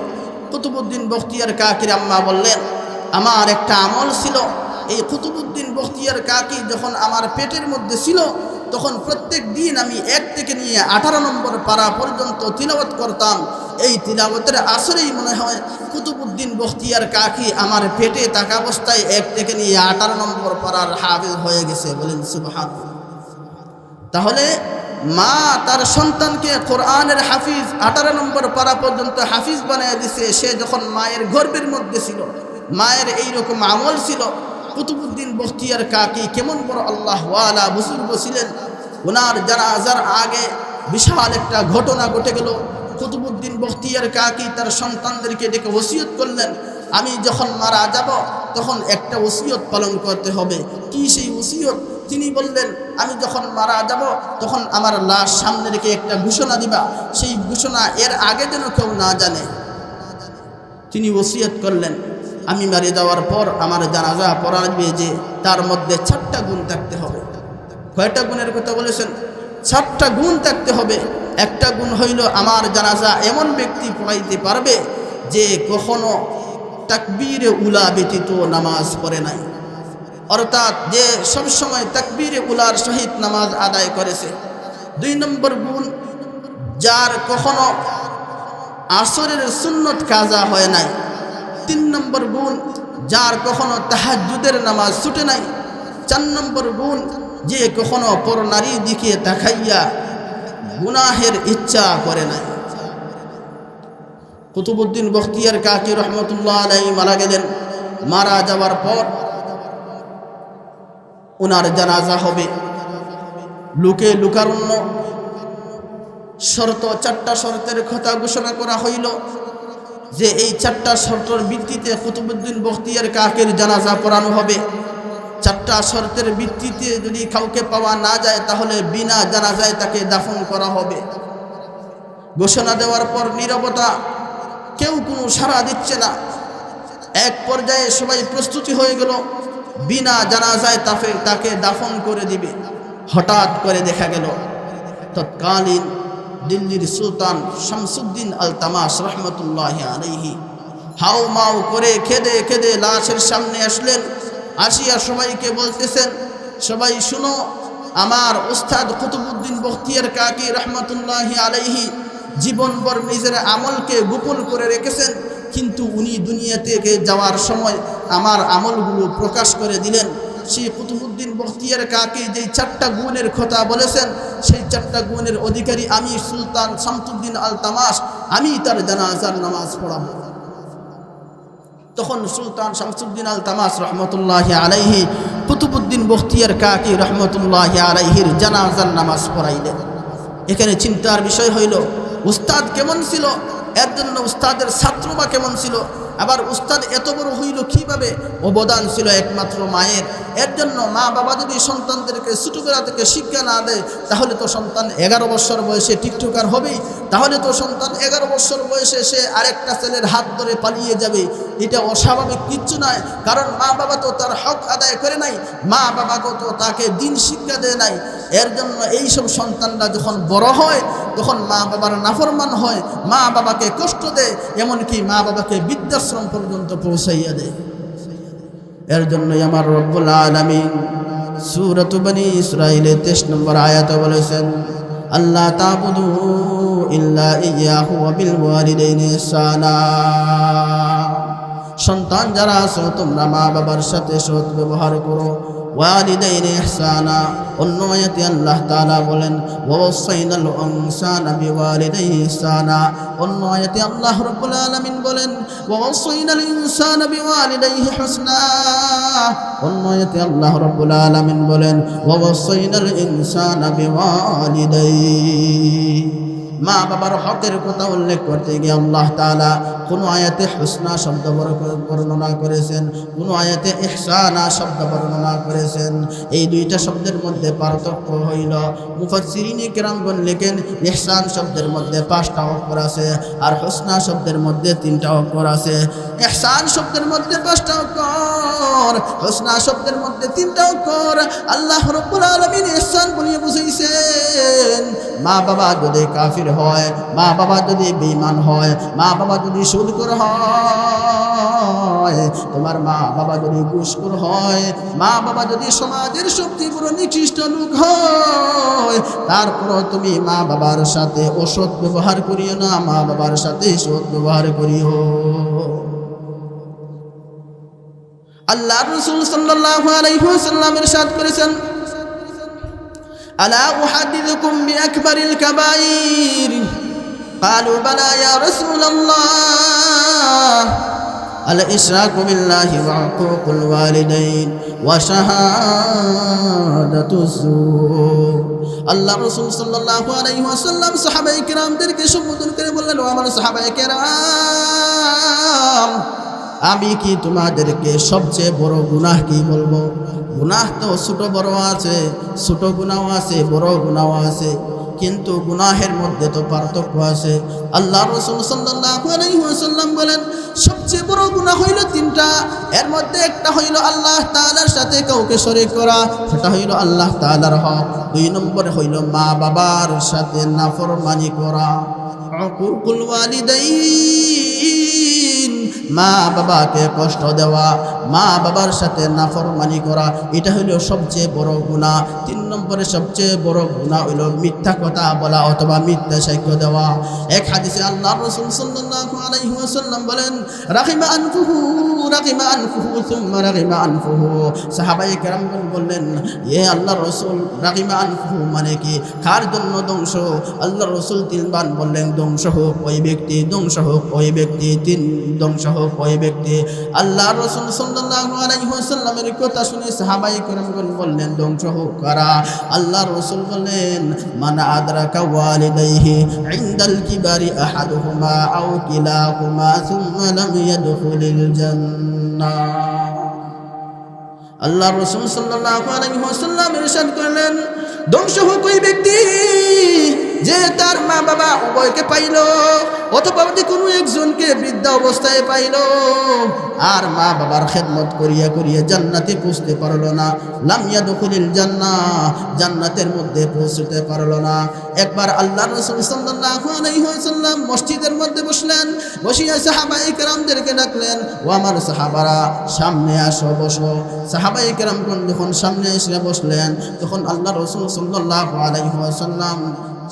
কুতুবউদ্দিন বখতিয়ার কাকির আম্মা বললেন আমার একটা আমল ছিল, এই কুতুবউদ্দিন বখতিয়ার কাকি যখন আমার পেটের মধ্যে ছিল তখন প্রত্যেক দিন আমি 1 থেকে নিয়ে 18 নম্বর পারা পর্যন্ত তিলাওয়াত করতাম। এই তিলাওয়াতের আসরেই মনে হয় কুতুবউদ্দিন বখতিয়ার কাকি আমার পেটে থাকা অবস্থায় 1 থেকে নিয়ে 18 নম্বর পারার হাফেজ হয়ে গেছে। বলেন সুবহানাল্লাহ। তাহলে মা তার সন্তানকে কোরআনের হাফিজ 18 নম্বর পারা পর্যন্ত হাফিজ বানিয়ে দিছে। সে যখন মায়ের গর্ভের মধ্যে ছিল, মায়ের এইরকম আমল ছিল। কুতুবউদ্দিন বখতিয়ার কাকি কেমন বড় আল্লাহ ওয়ালা বুজুর্গ ছিলেন। ওনার জানাজার আগে বিশাল একটা ঘটনা ঘটে গেল। কুতুবউদ্দিন বখতিয়ার কাকি তার সন্তানদেরকে ডেকে ওসিয়ত করলেন, আমি যখন মারা যাব তখন একটা ওসিয়ত পালন করতে হবে। কি সেই ওসিয়ত? তিনি বললেন, আমি যখন মারা যাব তখন আমার লাশ সামনে রেখে একটা ঘোষণা দিবা, সেই ঘোষণা এর আগে যেন কেউ না জানে। তিনি ওসিয়ত করলেন, আমি মারা যাওয়ার পর আমার জানাজা পড়াবে যে তার মধ্যে 4টা গুণ থাকতে হবে। কয়টা গুণের কথা বলেছেন? 4টা গুণ থাকতে হবে। একটা গুণ হইল আমার জানাজা এমন ব্যক্তি পড়াইতে পারবে যে কখনো তাকবীরে উলা ব্যতীত নামাজ পড়ে নাই, অর্থাৎ যে সবসময় তাকবীরে উলার সহিত নামাজ আদায় করেছে। 2 নম্বর গুণ, যার কখনো আসরের সুন্নত কাজা হয় নাই। 3 নম্বর গুণ, যার কখনো তাহাজ্জুদের নামাজ ছুটে নাই। 4 নম্বর গুণ, যে কখনো পর নারী দিকে তাকাইয়া গুনাহের ইচ্ছা করে নাই। কুতুবউদ্দিন বখতিয়ার কাকি রহমতুল্লাহ আলাইহি মারা গেলেন। মারা যাওয়ার পর ওনার জানাজা হবে। লোকে লুকারণ্য শর্ত, 4টা শর্তের কথা ঘোষণা করা হইল যে এই 4টা শর্তের ভিত্তিতে কুতুবউদ্দিন বখতিয়ার কাকির জানাজা পড়ানো হবে। 4টা শর্তের ভিত্তিতে যদি কাউকে পাওয়া না যায় তাহলে বিনা জানাজায় তাকে দাফন করা হবে। ঘোষণা দেওয়ার পর নীরবতা, কেউ কোনো সাড়া দিচ্ছে না। এক পর্যায়ে সবাই প্রস্তুতি হয়ে গেল, বিনা জানাজায় তাকে দাফন করে দিবে। হঠাৎ করে দেখা গেল তৎকালীন দিল্লির সুলতান শামসুদ্দিন আলতামাস রহমতুল্লাহ আলাইহি হাউ মাউ করে কেঁদে কেঁদে লাশের সামনে আসলেন। আসিয়া সবাইকে বলতেছেন, সবাই শুনো, আমার উস্তাদ কুতুবউদ্দিন বখতিয়ার কাকি রহমতুল্লাহ আলাইহি জীবনভর নিজের আমলকে গোপন করে রেখেছেন, কিন্তু উনি দুনিয়া থেকে যাওয়ার সময় আমার আমলগুলো প্রকাশ করে দিলেন। সেই কুতুবউদ্দিন বখতিয়ার কাকি যেই 4টা গুণের কথা বলেছেন, সেই 4টা গুণের অধিকারী আমি সুলতান শামসুদ্দিন আলতামাস, আমি তার জানাজার নামাজ পড়াবো। তখন সুলতান শামসুদ্দিন আলতামাস রহমতুল্লাহ আলাইহি কুতুবউদ্দিন বখতিয়ার কাকি রহমতুল্লাহ আলাইহির জানাজার নামাজ পড়াইলেন। এখানে চিন্তার বিষয় হইল উস্তাদ কেমন ছিল, এর জন্য উস্তাদের ছাত্র বা কেমন ছিল, আবার উস্তাদ এত বড় হইল কিভাবে? অবদান ছিল একমাত্র মায়ের। এর জন্য মা বাবা যদি সন্তানদেরকে ছোটবেলা থেকে শিক্ষা না দেয় তাহলে তো সন্তান 11 বছর বয়সে টিকটকার হবেই। তাহলে তো সন্তান 11 বছর বয়সে সে আরেকটা ছেলের হাত ধরে পালিয়ে যাবে। এটা অস্বাভাবিক কিচ্ছু নয়, কারণ মা বাবা তো তার হক আদায় করে নাই, মা বাবাকে তো তাকে দিন শিক্ষা দেয় নাই। এর জন্য এইসব সন্তানরা যখন বড় হয় তখন মা বাবার নাফরমান হয়, মা বাবাকে কষ্ট দেয়, এমনকি মা বাবাকে বৃদ্ধাশ্রম পর্যন্ত পৌঁছাইয়া দেয়। এর জন্যই আমার রব্বুল আলামিন সূরাত বনী ইসরাঈলের 23 নম্বর আয়াতে বলেছেন, আল্লাহ তা'বুদু ইল্লা ইয়াহু ওয়া বিল ওয়ালিদাইনি ইহসানা। সন্তান যারা আছো তোমরা মা বাবার সাথে সৎ ব্যবহার করো। ওয়ালিদাইনি ইহসানা, অন্য আয়াতে আল্লাহ তাআলা বলেন ওয়াসাইনাল ইনসানা বিওয়ালিদাইহি ইহসানা। অন্য আয়াতে আল্লাহ রাব্বুল আলামিন বলেন ওয়াসাইনাল ইনসানা বিওয়ালিদাইহি হুসনা। অন্য আয়াতে আল্লাহ রাব্বুল আলামিন বলেন ওয়াসাইনাল ইনসানা বিওয়ালিদাইহি। মা বাবার হকের কথা উল্লেখ করতে গিয়ে আল্লাহ তাআলা কোন আয়াতে হুসনা শব্দ বর্ণনা করেছেন, কোন আয়াতে ইহসানা শব্দ বর্ণনা করেছেন। এই 2টা শব্দের মধ্যে পার্থক্য হইল মুফাসসিরিনে কেরামগণ লেখেন ইহসান শব্দের মধ্যে 5টা অক্ষর আছে আর হুসনা শব্দের মধ্যে 3টা অক্ষর আছে। ইহসান শব্দের মধ্যে 5টা অক্ষর, হুসনা শব্দের মধ্যে 3টা অক্ষর। আল্লাহ রাব্বুল আলামিন ইহসান বলিয়ে বুঝাইছেন মা বাবা যদি কাফির কাফির হয়, মা বাবা যদি বেঈমান হয়, মা বাবা যদি সুদখোর হয়, তোমার মা বাবা যদি ঘুষখোর হয়, মা বাবা যদি সমাজের সবচেয়ে বড় নিকৃষ্ট লোক হয়, তারপর তুমি মা বাবার সাথে অসৎ ব্যবহার করিও না, মা বাবার সাথে সৎ ব্যবহার করিও। আল্লাহর রাসূল সাল্লাল্লাহু আলাইহি ওয়াসাল্লাম ইরশাদ করেছেন, আলা উহাদ্দিথুকুম বিআকবারিল কাবাইর, ক্বালু বালা ইয়া রাসূলাল্লাহ, আল ইশরাকু বিল্লাহি ওয়া উকুকুল ওয়ালিদাইন ওয়া শাহাদাতুজ যুর। আল্লাহর রাসূল সাল্লাল্লাহু আলাইহি ওয়াসাল্লাম সাহাবায়ে কেরামদেরকে সম্বোধন করে বললেন, ও আমার সাহাবায়ে কেরাম, আমি কি তোমাদেরকে সবচেয়ে বড় গুনাহ কি বলবো? গুনাহ তো ছোট বড় আছে, ছোট গুনাহও আছে, বড় গুনাহও আছে, কিন্তু গুনাহের মধ্যে তো পার্থক্য আছে। আল্লাহর রাসূল সাল্লাল্লাহু আলাইহি ওয়াসাল্লাম বলেন, সবচেয়ে বড় গুনাহ হইল তিনটা, এর মধ্যে একটা হইল আল্লাহ তাআলার সাথে কাউকে শরীক করা, সেটা হইল আল্লাহ তাআলার হক। দুই নম্বরে হইল মা বাবার সাথে নাফরমানি করা, উকুকুল ওয়ালিদাইন, মা বাবাকে কষ্ট দেওয়া, মা বাবার সাথে নাফরমানি করা, এটা হইল সবচেয়ে বড় গুনাহ। তিন নম্বরে সবচেয়ে বড় গুনাহ হইল মিথ্যা কথা বলা অথবা মিথ্যা সাক্ষ্য দেওয়া। এক হাদিসে আল্লাহর রাসূল সাল্লাল্লাহু আলাইহি ওয়াসাল্লাম বলেন, রাগিমা আনফুহু সুম্মা রাগিমা আনফুহু। সাহাবায়ে কেরামগণ বললেন, এ আল্লাহর রাসূল, রাগিমা আনফুহু মানে কি? কার জন্য ধ্বংস? আল্লাহর রাসূল তিনবার বললেন, ধ্বংস হোক ওই ব্যক্তি, ধ্বংস হোক ওই ব্যক্তি, ধ্বংস হোক ওই ব্যক্তি। আল্লাহর রাসূল সাল্লাল্লাহু আলাইহি ওয়াসাল্লামের কথা শুনে সাহাবায়ে কেরামগণ বললেন, ধ্বংস হোক কারা? আল্লাহর রাসূল বললেন, মান আদরাকা ওয়ালিদাইহি ইনদাল কিবারি আহাদুহুমা আও কিলাহুমা সুম্মা লাম ইয়াদখুলিল জান্নাহ। আল্লাহর রাসূল সাল্লাল্লাহু আলাইহি ওয়াসাল্লাম ইরশাদ করলেন, ধ্বংস হোক ওই ব্যক্তি যে তার মা বাবা উভয়কে পাইল, অথবা কোনো একজনকে বৃদ্ধ অবস্থায় পাইল, আর মা বাবার খেদমত করিয়া করিয়া জান্নাতে পৌঁছতে পারল না। লাম ইয়াদখুলিল জান্নাহ, জান্নাতের মধ্যে পৌঁছতে পারল না। একবার আল্লাহর রাসূল সাল্লাল্লাহু আলাইহি ওয়াসাল্লাম মসজিদের মধ্যে বসলেন, বসিয়া সাহাবায়ে কেরামদেরকে ডাকলেন, ও আমার সাহাবারা, সামনে আসো, বসো। সাহাবায়ে কেরামগণ যখন সামনে এসে বসলেন, তখন আল্লাহর রাসূল সাল্লাল্লাহু আলাইহি ওয়াসাল্লাম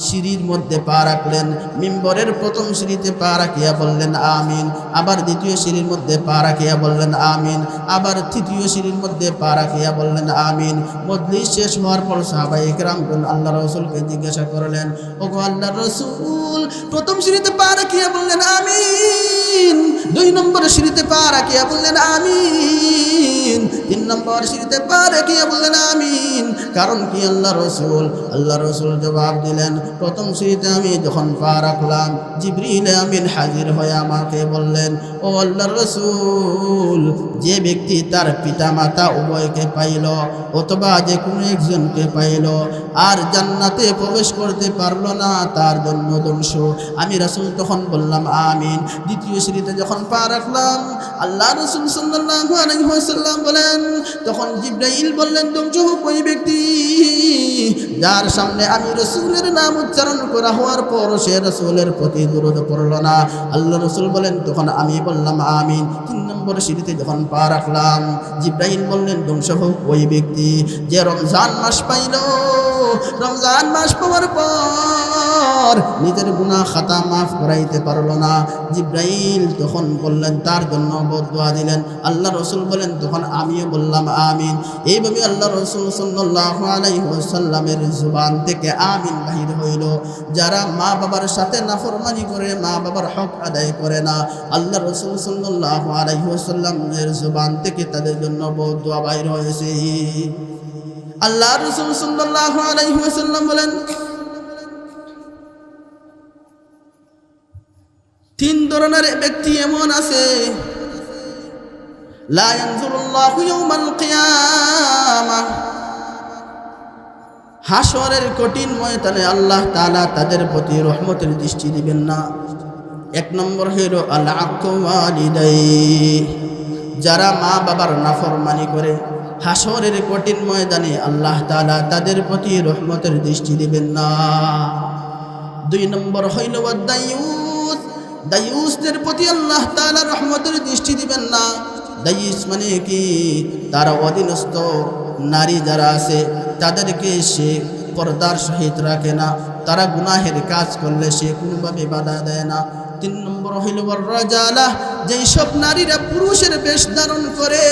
সিঁড়ির মধ্যে পা রাখলেন। মিম্বরের প্রথম সিঁড়িতে পা রাখিয়া বললেন আমিন, আবার দ্বিতীয় সিঁড়ির মধ্যে পা রাখিয়া বললেন আমিন, আবার তৃতীয় সিঁড়ির মধ্যে পা রাখিয়া বললেন আমিন। মজলিস শেষ হওয়ার পর সাহাবায়ে কেরামগণ আল্লাহর রাসূলকে জিজ্ঞাসা করলেন, ওগো আল্লাহর রাসূল, প্রথম সিঁড়িতে পা রাখিয়া বললেন আমিন, দুই নম্বর সিঁড়িতে পা রাখিয়া বললেন আমিন, তিন নম্বর সিঁড়িতে পা রাখিয়া বললেন আমিন, কারণ কি আল্লাহর রাসূল? আল্লাহর রাসূল জবাব দিলেন, প্রথম সিঁড়িতে আমি যখন পা রাখলাম, জিবরিল আমিন হাজির হয়ে আমাকে বললেন, ও আল্লাহর রাসূল, যে ব্যক্তি তার পিতা মাতা উভয়কে পাইল অথবা যে কোনো একজনকে পাইল আর জান্নাতে প্রবেশ করতে পারল না, তার জন্য ধ্বংস। আমি রাসূল তখন বললাম আমিন। দ্বিতীয় সিঁড়িতে যখন পা রাখলাম, আল্লাহর রাসূল সাল্লাল্লাহু আলাইহি ওয়াসাল্লাম বলেন, তখন জিবরাইল বললেন, ধ্বংস হোক ওই ব্যক্তি যার সামনে আমি রাসূলের নাম উচ্চারণ করা হওয়ার পর সে রাসূলের প্রতি দরুদ পড়ল না। আল্লাহ রাসূল বলেন, তখন আমি বললাম আমিন। তিন নম্বর সিঁড়িতে যখন পা রাখলাম, জিবরাইল বললেন, ধ্বংস হোক ওই ব্যক্তি যে রমজান মাস পাইল, রমজান মাস পাওয়ার পর নিজের গুনাহ খাতা মাফ করাইতে পারল না। জিবরাইল তখন বললেন, তার জন্য বদদুয়া দিলেন। আল্লাহ রাসূল বলেন, তখন আমিও বললাম আমিন। এইভাবে আল্লাহ রাসূল সাল্লাল্লাহু আলাইহি ওয়াসাল্লামের জবান থেকে আমিন বাহির হইল। যারা মা বাবার সাথে নাফরমানি করে, মা বাবার হক আদায় করে না, আল্লাহ রাসূল সাল্লাল্লাহু আলাইহি ওয়াসাল্লামের জবান থেকে তাদের জন্য বদদুয়া বাহির হয়েছে। আল্লাহ রাসূল সাল্লাল্লাহু আলাইহি ওয়াসাল্লাম বলেন, তিন ধরনের ব্যক্তি এমন আছে, লা ইয়ানজুরুল্লাহু ইয়াওমাল কিয়ামাহ, হাসরের কঠিন ময়দানে আল্লাহ তাআলা তাদের প্রতি রহমতের দৃষ্টি দিবেন না। এক নম্বর হলো আল আক্কু ওয়ালিদাই, যারা মা বাবার নাফরমানি করে, হাসরের কঠিন ময়দানে আল্লাহ তাআলা তাদের প্রতি রহমতের দৃষ্টি দিবেন না। দুই নম্বর হইল দায়ুস, দায়ুসদের প্রতি আল্লাহ তাআলা রহমতের দৃষ্টি দিবেন না। দায়ুস মানে কি? তার অধীনস্থ নারী যারা আছে তাদেরকে সে পর্দার সহিত রাখে না, তারা গুনাহের কাজ করলে সে কোনোভাবে বাধা দেয় না। তিন নম্বর হইল রাজালা, যেই সব নারীরা পুরুষের বেশ ধারণ করে,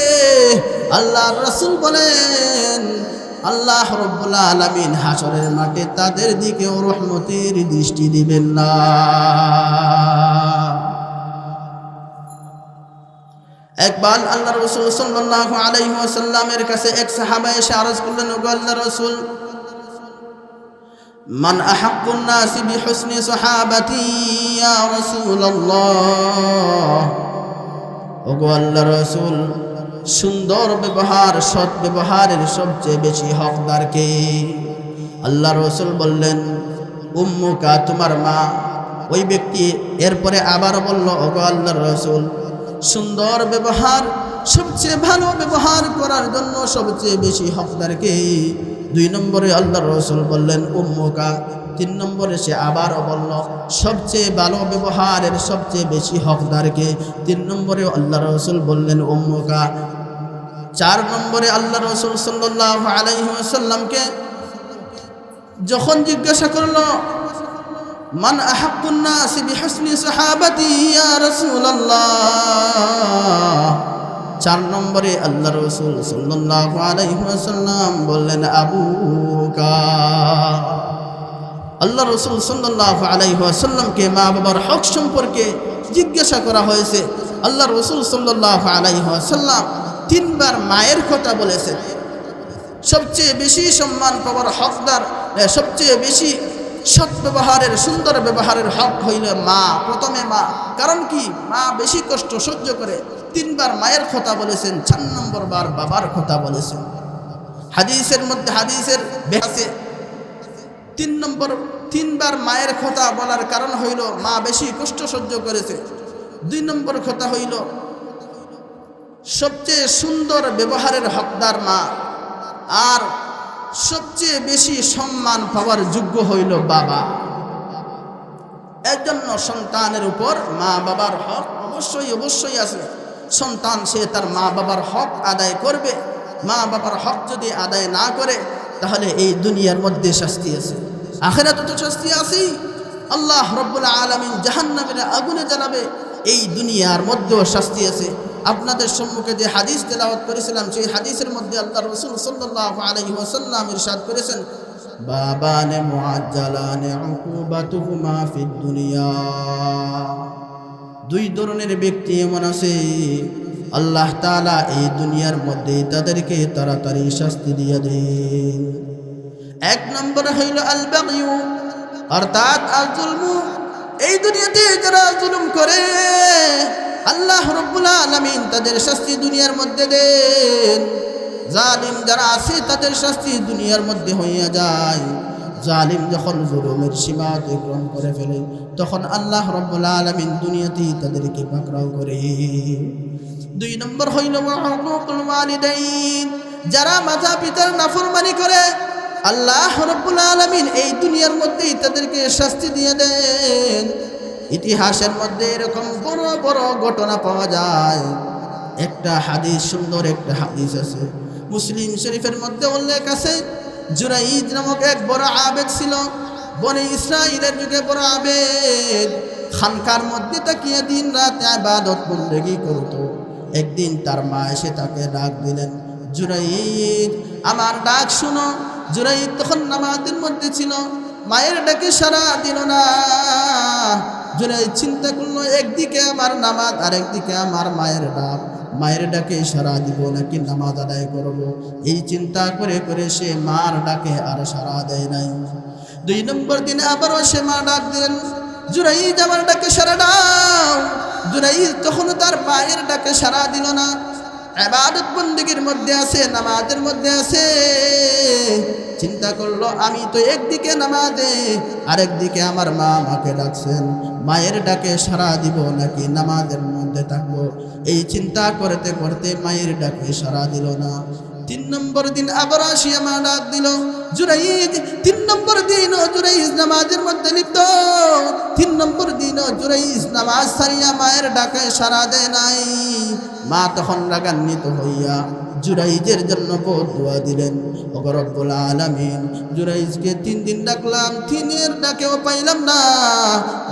আল্লাহর রাসূল বলেন আল্লাহ রাব্বুল আলামিন হাসরের মাঠে তাদের দিকেও রহমতের দৃষ্টি দিবেন না। একবার আল্লাহ রাসূল সাল্লাল্লাহু আলাইহি ওয়াসাল্লামের কাছে এক সাহাবা এসে আরজ করলেন, ওগো আল্লাহর রাসূল, মান আহাক্কুন নাসি বিহুসনি সাহাবাতি ইয়া রাসূলুল্লাহ। ওগো আল্লাহর রাসূল, সুন্দর ব্যবহার, সৎ ব্যবহারের সবচেয়ে বেশি হকদার কে? আল্লাহর রাসূল বললেন, উম্মুকা, তোমার মা। ওই ব্যক্তি এরপরে আবার বলল, ওগো আল্লাহর রাসূল, সুন্দর ব্যবহার, সবচেয়ে ভালো ব্যবহার করার জন্য সবচেয়ে বেশি হকদার কে? দুই নম্বরে আল্লাহর রাসূল বললেন উম্মুকা। তিন নম্বরে সে আবারও বলল, সবচেয়ে ভালো ব্যবহারের সবচেয়ে বেশি হকদার কে? তিন নম্বরে আল্লাহর রাসূল বললেন উম্মুকা। চার নম্বরে আল্লাহর রাসূল সাল্লাল্লাহু আলাইহি ওয়াসাল্লামকে যখন জিজ্ঞাসা করলো, মান আহাক্কুন নাসি বিহুসনি সাহাবাতি ইয়া রাসূলুল্লাহ, চার নম্বরে আল্লাহর রাসূল সাল্লাল্লাহু আলাইহি ওয়াসাল্লাম বললেন আবুকা। আল্লাহর রাসূল সাল্লাল্লাহু আলাইহি ওয়াসাল্লামকে মা বাবার হক সম্পর্কে জিজ্ঞাসা করা হয়েছে। আল্লাহর রাসূল সাল্লাল্লাহু আলাইহি ওয়াসাল্লাম তিনবার মায়ের কথা বলেছেন। সবচেয়ে বেশি সম্মান পাওয়ার হকদার, সবচেয়ে বেশি সৎ ব্যবহারের, সুন্দর ব্যবহারের হক হইল মা। প্রথমে মা, কারণ কি? মা বেশি কষ্ট সহ্য করে। তিনবার মায়ের কথা বলেছেন, 4 নম্বর বার বাবার কথা বলেছেন। হাদিসের মধ্যে হাদিসের বেহাসে তিনবার মায়ের কথা বলার কারণ হইল মা বেশি কষ্ট সহ্য করেছে। 2 নম্বর কথা হইল সবচেয়ে সুন্দর ব্যবহারের হকদার মা, আর সবচেয়ে বেশি সম্মান পাওয়ার যোগ্য হইল বাবা। এর জন্য সন্তানের উপর মা বাবার হক অবশ্যই আছে। সন্তান সে তার মা বাবার হক আদায় করবে। মা বাবার হক যদি আদায় না করে তাহলে এই দুনিয়ার মধ্যে শাস্তি আছে, আখিরাতে তো শাস্তি আছেই। আল্লাহ রাব্বুল আলামিন জাহান্নামের আগুনে জ্বালাবে, এই দুনিয়ার মধ্যেও শাস্তি আছে। আপনাদের সম্মুখে যে হাদিস তেলাওয়াত করেছিলাম, সেই হাদিসের মধ্যে আল্লাহর রাসূল সাল্লাল্লাহু আলাইহি ওয়াসাল্লাম ইরশাদ করেছেন, বাবানে মুআজ্জালানে উকুবাতুহুমা ফিদ দুনিয়া। 2 ধরনের ব্যক্তি এমন আছে, আল্লাহ তাআলা এই দুনিয়ার মধ্যে তাদেরকে তাড়াতাড়ি শাস্তি দিয়ে দেন। 1 নম্বর হইল আল বাগয়ু, অর্থাৎ আল জুলমু। এই দুনিয়াতে যারা জুলুম করে আল্লাহ রাব্বুল আলামিন তাদের শাস্তি দুনিয়ার মধ্যে দেন। জালিম যারা আছে তাদের শাস্তি দুনিয়ার মধ্যে হইয়া যায়। জালিম যখন জুলুমের সীমা অতিক্রম করে ফেলে তখন আল্লাহ রাব্বুল আলামিন দুনিয়াতেই তাদেরকে পাকড়াও করে। 2 নম্বর হইল হুকুকুল ওয়ালিদাইন, যারা মাতা পিতার নাফরমানি করে আল্লাহ রাব্বুল আলামিন এই দুনিয়ার মধ্যেই তাদেরকে শাস্তি দিয়ে দেন। ইতিহাসের মধ্যে এরকম বড় বড় ঘটনা পাওয়া যায়। একটা হাদিস, সুন্দর একটা হাদিস আছে, মুসলিম শরীফের মধ্যে উল্লেখ আছে। জুরাইদ নামক এক বড় আবেদ ছিল, বনি ইসরাইলের যুগে বড় আবেদ। খানকার মধ্যে তাকিয়ে দিন রাত ইবাদত বন্দেগী করত। একদিন তার মা এসে তাকে ডাক দিলেন, জুরাইদ আমার ডাক শুনো। জুরাইদ তখন নামাজের মধ্যে ছিল, মায়ের ডাকে সাড়া দিল না। জুরাইদ চিন্তা করলো, একদিকে আমার নামাজ আর একদিকে আমার মায়ের ডাক, মায়ের ডাকে সাড়া দিব নাকি নামাজ আদায় করব। এই চিন্তা করে করে সে মার ডাকে আর সাড়া দেয় নাই। 2 নম্বর দিনে আবারও সে মা ডাক দিলেন, জুরাইদ আমার ডাকে সাড়া দাও। জুরাইদ তখন তার মায়ের ডাকে সাড়া দিল না। ইবাদত বন্দেগীর মধ্যে আছে, নামাজের মধ্যে আছে। চিন্তা করলো, আমি তো একদিকে নামাজে আর একদিকে আমার মা আমাকে ডাকছেন, মায়ের ডাকে সাড়া দিব নাকি নামাজের মধ্যে থাকবো। এই চিন্তা করতে করতে মায়ের ডাকে সাড়া দিল না। তিন নম্বর দিন আবার আসিয়া মা ডাক দিল, জুরাইজ। তিন নম্বর দিনও জুরাইজ নামাজের মধ্যে লিপ্ত। তিন নম্বর দিনও জুরাইজ নামাজ ছাড়িয়া মায়ের ডাকে সাড়া দেয় নাই। মা তখন রাগান্বিত হইয়া জুরাইজের জন্য দোয়া দিলেন, ওগো রব্বুল আলামিন, জুরাইজকে 3 দিন ডাকলাম, 3 ডাকেও পাইলাম না।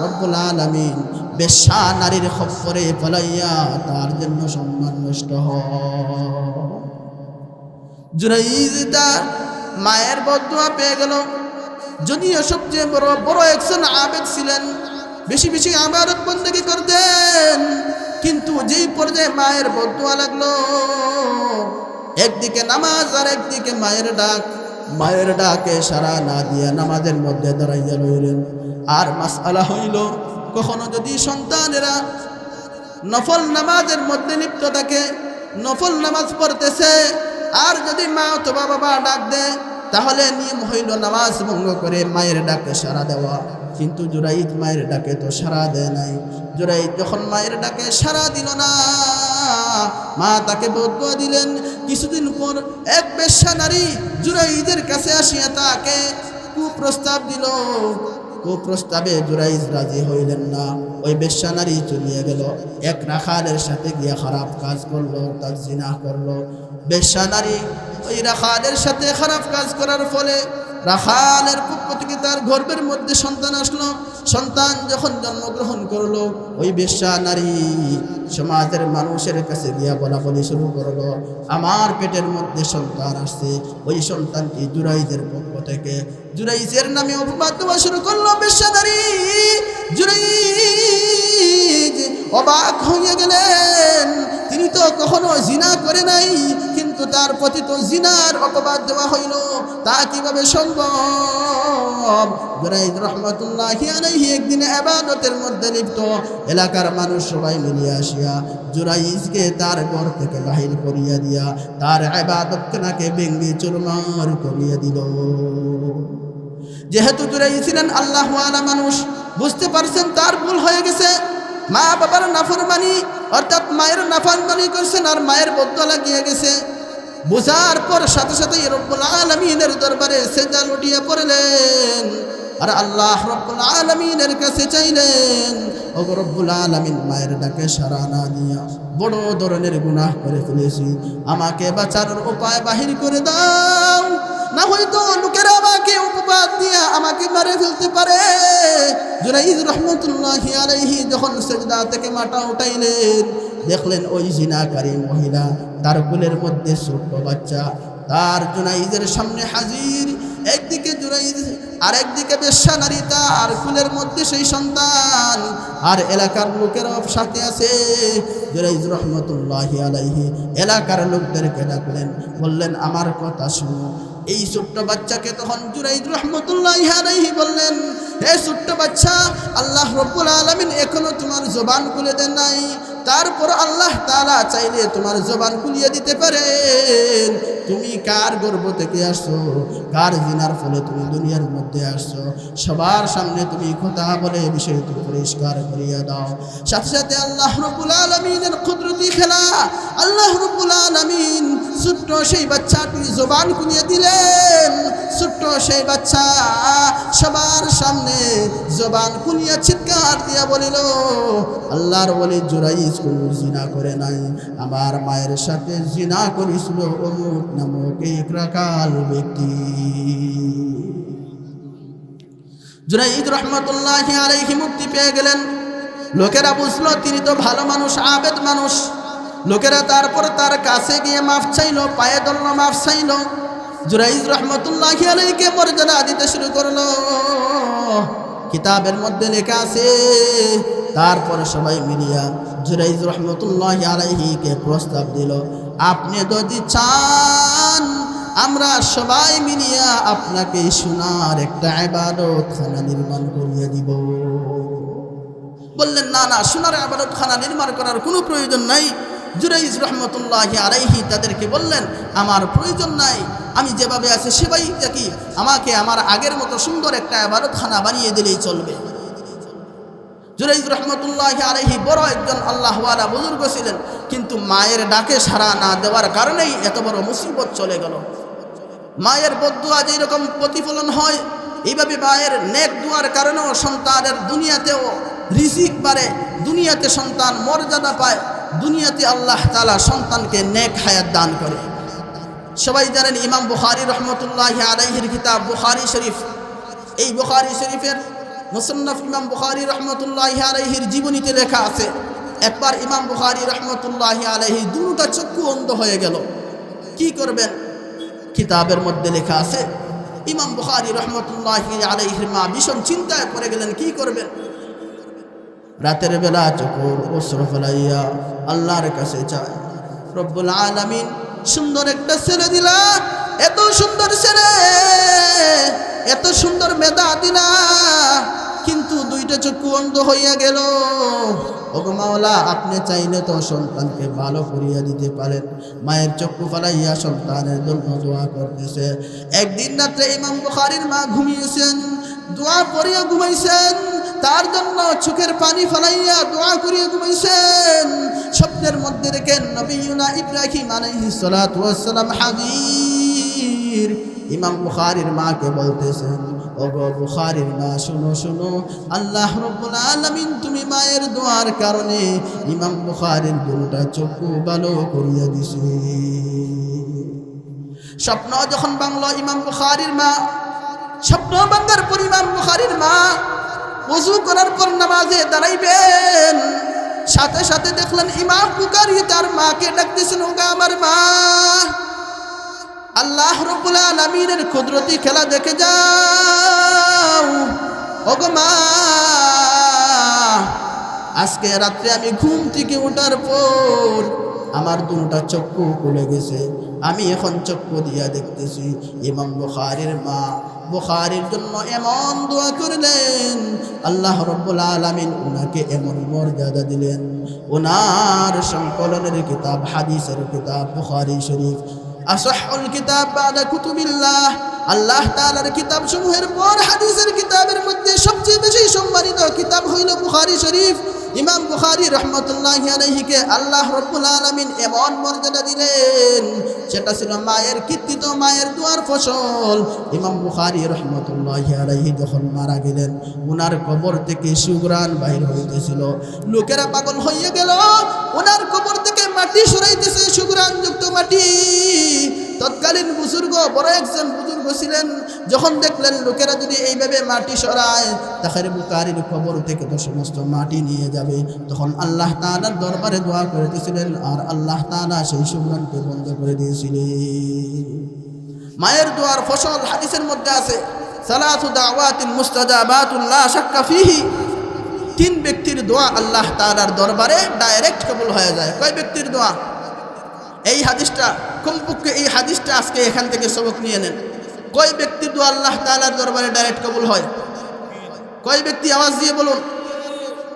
রব্বুল আলামিন বেশ্যা নারীর খপ্পরে ফলাইয়া তার জন্য সম্মান নষ্ট হয়। জুরাইজ তার মায়ের বদদোয়া পেয়ে গেল। যদিও সবচেয়ে বড় একজন আবেদ ছিলেন, বেশি বেশি ইবাদত বন্দেগী করতেন, কিন্তু যেই পর্যায়ে মায়ের বদদোয়া লাগলো, একদিকে নামাজ আর একদিকে মায়ের ডাকে সাড়া না দিয়া নামাজের মধ্যে দাঁড়াইয়া রইলেন। আর মাসআলা হইল, কখনো যদি সন্তানেরা নফল নামাজের মধ্যে লিপ্ত থাকে, নফল নামাজ পড়তেছে, আর যদি মা অথবা বাবা ডাক দেয়, তাহলে নিয়ম হইল নামাজ ভঙ্গ করে মায়ের ডাকে সাড়া দেওয়া। কিন্তু জুরাইজ মায়ের ডাকে তো সাড়া দেয় নাই। জুরাইজ যখন মায়ের ডাকে সাড়া দিল না, মা তাকে বদদোয়া দিলেন। কিছুদিন পর এক বেশ্যা নারী জুরাইজের কাছে আসিয়া তাকে কুপ্রস্তাব দিল। কুপ্রস্তাবে জুরাইজ রাজি হইলেন না। ওই বেশ্যা নারী চলিয়ে গেল, এক রাখালের সাথে গিয়া খারাপ কাজ করলো, তার জিনা করলো। বেশ্যা নারী ওই রাখালের সাথে খারাপ কাজ করার ফলে রাখালের পক্ষ থেকে তার গর্ভের মধ্যে সন্তান আসলো। সন্তান যখন জন্মগ্রহণ করলো, ওই বেশ্যা নারী সমাজের মানুষের কাছে গিয়া বলাবলি শুরু করলো, আমার পেটের মধ্যে সন্তান আসছে। ওই সন্তানটি জুরাইজের পক্ষ থেকে। জুরাইজের নামে অপবাদ দেওয়া শুরু করলো বেশ্যা নারী। জুরাইজ অবাক হয়ে গেলেন, তিনি তো কখনো জিনা করে নাই, কিন্তু তার প্রতি তো জিনার অপবাদ দেওয়া হইল, তা কিভাবে সম্ভব? জুরাইজ রহমাতুল্লাহি আলাইহি একদিন ইবাদতের মধ্যে লিপ্ত। এলাকার মানুষ সবাই মিলিয়ে আসিয়া জুরাইজকে তার ঘর থেকে বাহির করিয়া দিয়া তার ইবাদতখানাকে ভেঙে চুরমার করিয়া দিল। যেহেতু জুরাইজ ছিলেন আল্লাহওয়ালা মানুষ, বুঝতে পারছেন তার ভুল হয়ে গেছে। মা বাবার নাফরমানি অর্থাৎ মায়ের নাফরমানি করছেন, আর মায়ের বদদোয়া লাগিয়ে গেছে। বুঝার পর সাথে সাথে রব্বুল আলামিনের দরবারে সেজদা লুটিয়ে পড়লেন, আর আল্লাহ রব্বুল আলামিনের কাছে চাইলেন, ওগো রব্বুল আলামিন, মায়ের ডাকে সাড়া না দিয়া বড় ধরনের গুনাহ করে ফেলেছি, আমাকে বাঁচানোর উপায় বাহির করে দাও, না হয়তো লোকেরা আমাকে উপবাদ দিয়া আমাকে মেরে ফেলতে পারে। জুরাইজ রহমাতুল্লাহি আলাইহি যখন সেজদা থেকে মাথা উঠাইলেন, দেখলেন ওই জিনাকারী মহিলা, তার কোলের মধ্যে ছোট্ট বাচ্চা, তার জুরাইজের সামনে হাজির। একদিকে জুরাইজ আর একদিকে বেশ্যা নারী, তার কোলের মধ্যে সেই সন্তান, আর এলাকার লোকেরাও সাথে আছে। জুরাইজ রহমাতুল্লাহি আলাইহি এলাকার লোকদেরকে ডাকলেন, বললেন, আমার কথা শুনো। এই ছোট্ট বাচ্চাকে তখন জুরাইজ রহমাতুল্লাহি আলাইহি বললেন, হে ছোট্ট বাচ্চা, আল্লাহ রব্বুল আলামিন এখনো তোমার জবান খুলে দেন নাই, তারপর আল্লাহ তাআলা চাইলে তোমার জবান খুলিয়ে দিতে পারেন। তুমি কার গর্ভ থেকে আসছো, কার জিনার ফলে তুমি দুনিয়ার মধ্যে আসছো, সবার সামনে তুমি কথা বলে বিষয়টি পরিষ্কার করিয়া দাও। সাথে সাথে আল্লাহ রব্বুল আলামিনের কুদরতি খেলা, আল্লাহ রব্বুল আলামিন ছোট্ট সেই বাচ্চাটির জবান খুলিয়ে দিলেন। ছোট্ট সেই বাচ্চা সবার সামনে জবান খুলিয়া চিৎকার দিয়া বলিল, আল্লাহর ওলি জুরাইজ কোনো জিনা করে নাই, আমার মায়ের সাথে জিনা করেছিল অমুক নামক এক রাখাল ব্যক্তি। জুরাইজ রহমাতুল্লাহি আলাইহি মুক্তি পেয়ে গেলেন। লোকেরা বুঝলো তিনি তো ভালো মানুষ, আবেদ মানুষ। লোকেরা তারপর তার কাছে গিয়ে মাফ চাইলো, পায়ে ধরল, মাফ চাইলো। জুরাইজ রহমাতুল্লাহি আলাইহিকে মর্যাদা দিতে শুরু করলো। কিতাবের মধ্যে লেখা আছে, তারপরে সবাই মিলিয়া জুরাইজ রহমাতুল্লাহি আলাইহিকে প্রস্তাব দিল, আপনি যদি চান আমরা সবাই মিলিয়া আপনাকে সোনার একটা ইবাদতখানা নির্মাণ করিয়ে দিব। বললেন, না না, সোনার ইবাদতখানা নির্মাণ করার কোনো প্রয়োজন নাই। জুরাইজ রহমাতুল্লাহি আলাইহি তাদেরকে বললেন, আমার প্রয়োজন নাই, আমি যেভাবে আছি সেভাবেই থাকি, আমাকে আমার আগের মতো সুন্দর একটা ইবাদতখানা বানিয়ে দিলেই চলবে। জুরাইজ রহমতুল্লাহি আলাইহি বড় একজন আল্লাহওয়ালা বুজুর্গ ছিলেন, কিন্তু মায়ের ডাকে সাড়া না দেওয়ার কারণেই এত বড় মুসিবত চলে গেল। মায়ের বদদুয়া যেই রকম প্রতিফলন হয়, এইভাবে মায়ের নেক দুয়ার কারণেও সন্তানের দুনিয়াতেও রিজিক বাড়ে, দুনিয়াতে সন্তান মর্যাদা পায়, দুনিয়াতে আল্লাহ তাআলা সন্তানকে নেক হায়াত দান করে। সবাই জানেন ইমাম বুখারী রহমতুল্লাহি আলাইহির কিতাব বুখারী শরীফ, এই বুখারী শরীফের মুসন্নাফ ইমাম বুখারী রহমতুল্লাহি আলাইহির জীবনীতে লেখা আছে, একবার ইমাম বুখারী রহমতুল্লাহি আলাইহি দুটো চক্ষু অন্ধ হয়ে গেল। কি করবেন? কিতাবের মধ্যে লেখা আছে ইমাম বুখারী রহমতুল্লাহি আলাইহির মা ভীষণ চিন্তায় পড়ে গেলেন, কি করবেন? রাতের বেলা চোখের অশ্রু ফেলাইয়া আল্লাহর কাছে চায়, রব্বুল আলামিন সুন্দর একটা ছেলে দিলা, এত সুন্দর ছেলে, এত সুন্দর মেধা দিলা, কিন্তু দুইটা চক্ষু অন্ধ হইয়া গেল। ওগো মাওলা, আপনি চাইলে তো সন্তানকে ভালো করিয়া দিতে পারেন। মায়ের চক্ষু ফালাইয়া সন্তানের জন্য দোয়া করতেছে। একদিন রাত্রে ইমাম বুখারীর মা ঘুমিয়েছেন, দোয়া করিয়া ঘুমাইছেন, তার জন্য চোখের পানি ফালাইয়া দোয়া করিয়া ঘুমাইছেন। স্বপ্নের মধ্যে দেখেন নবিয়ুনা ইব্রাহিম আলাইহিস সালাতু ওয়াস সালাম হাজির। ইমাম বুখারীর মাকে বলতেছেন, ওগো বুখারীর মা, শুনো শুনো, আল্লাহ রাব্বুল আলামিন তুমি মায়ের দোয়ার কারণে ইমাম বুখারীর দুটো চক্ষু ভালো করিয়া দিছে। স্বপ্ন যখন বাংলা ইমাম বুখারীর মা, স্বপ্ন বাংলার পর ইমাম বুখারীর মা ওযু করার পর নামাজে দাঁড়াইবেন, সাথে সাথে দেখলেন ইমাম বুখারী তার মাকে ডাকতেছেন, ওগো আমার মা, আল্লাহ রাব্বুল আলামিনের কুদরতি খেলা দেখে যাও। ওগো মা, আজকে রাত্রে আমি ঘুম থেকে ওঠার পর আমার দুটা চক্ষু খুলে গেছে, আমি এখন চক্ষু দিয়া দেখতেছি। ইমাম বুখারীর মা বুখারীর জন্য এমন দোয়া করলেন, আল্লাহ রাব্বুল আলামিন ওনাকে এমন মর্যাদা দিলেন। ওনার সংকলনের কিতাব, হাদিসের কিতাব বুখারী শরীফ, আসহুল কিতাব বাদা কুতুবিল্লাহ, আল্লাহ তাআলার কিতাব সমূহের পর হাদিসের কিতাবের মধ্যে সবচেয়ে বেশি সম্মানিত কিতাব হইল বুখারী শরীফ। ইমাম বুখারী রাহমাতুল্লাহি আলাইহিকে আল্লাহ রাব্বুল আলামিন এমন মর্যাদা দিলেন, সেটা ছিল মায়ের কীর্তিত, মায়ের দুয়ার ফসল। ইমাম বুখারী রাহমাতুল্লাহি আলাইহি যখন মারা গেলেন, ওনার কবর থেকে সুঘ্রাণ বাহির হইতেছিল, লোকেরা পাগল হইয়া গেল। ওনার কবর থেকে মাটি সরাইতেছে, সুঘ্রাণযুক্ত মাটি। তৎকালীন বুজুর্গ, বড় একজন বুজুর্গ ছিলেন, যখন দেখলেন লোকেরা যদি এইভাবে মাটি সরায়, তাহলে বুখারীর কবর থেকে তো সমস্ত মাটি নিয়ে যাবে। তখন আল্লাহ তাআলার দরবারে দোয়া করতেছিলেন, আর আল্লাহ তাআলা সেই সুঘ্রাণকে বন্ধ করে দিয়েছিলেন। মায়ের দোয়ার ফসল হাদিসের মধ্যে আছে, সালাতু দাওয়াতিন মুস্তাজাবাতুন লা শাক্কা ফিহি, তিন ব্যক্তির দোয়া আল্লাহ তাআলার দরবারে ডাইরেক্ট কবুল হয়ে যায়। কয় ব্যক্তির দোয়া? এই হাদিসটা, কমপক্ষে এই হাদিসটা আজকে এখান থেকে সবক নিয়ে নেন। কয় ব্যক্তির দোয়া আল্লাহ তাআলার দরবারে ডাইরেক্ট কবুল হয়? কয় ব্যক্তি? আওয়াজ দিয়ে বলুন।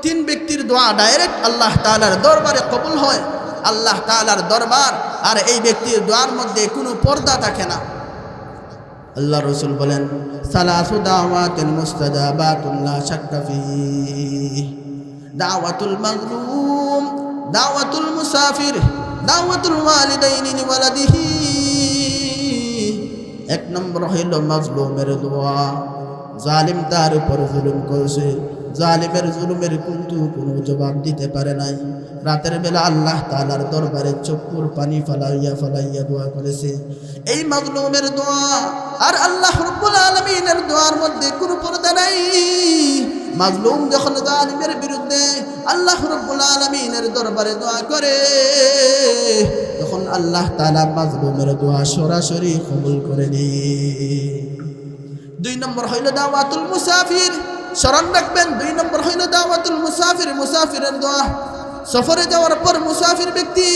তিন ব্যক্তির দোয়া ডাইরেক্ট আল্লাহ তাআলার দরবারে কবুল হয়। আল্লাহ তাআলার দরবার আর এই ব্যক্তির দোয়ার মধ্যে কোনো পর্দা থাকে না। আল্লাহ রাসূল বলেন, সালাসু দাওয়াতিন মুস্তাজাবাতুন লা শাক্কা ফিহি, দাওয়াতুল মাজলুম, দাওয়াতুল মুসাফির, দাওয়াতুল ওয়ালিদাইনি লিওয়ালাদিহি। এক নম্বর হইল মাজলুমের দোয়া। জালিম তার উপর জুলুম করেছে, জালিমের জুলুমের কিন্তু কোনো জবাব দিতে পারে নাই। রাতের বেলা আল্লাহ তাআলার দরবারে চক্ষুর পানি ফালাইয়া ফালাইয়া দোয়া করেছে, এই মাজলুমের দোয়া আর আল্লাহ রাব্বুল আলামিনের দোয়ার মধ্যে কোনো পর্দা নাই। মাজলুম যখন জালিমের বিরুদ্ধে আল্লাহ রাব্বুল আলামিনের দরবারে দোয়া করে, তখন আল্লাহ তাআলা মাজলুমের দোয়া সরাসরি কবুল করে নেয়। দুই নম্বর হইল দাওয়াতুল মুসাফির, স্মরণ রাখবেন। দুই নম্বর হইল দাওয়াতুল মুসাফির, মুসাফিরের দোয়া। সফরে যাওয়ার পর মুসাফির ব্যক্তি,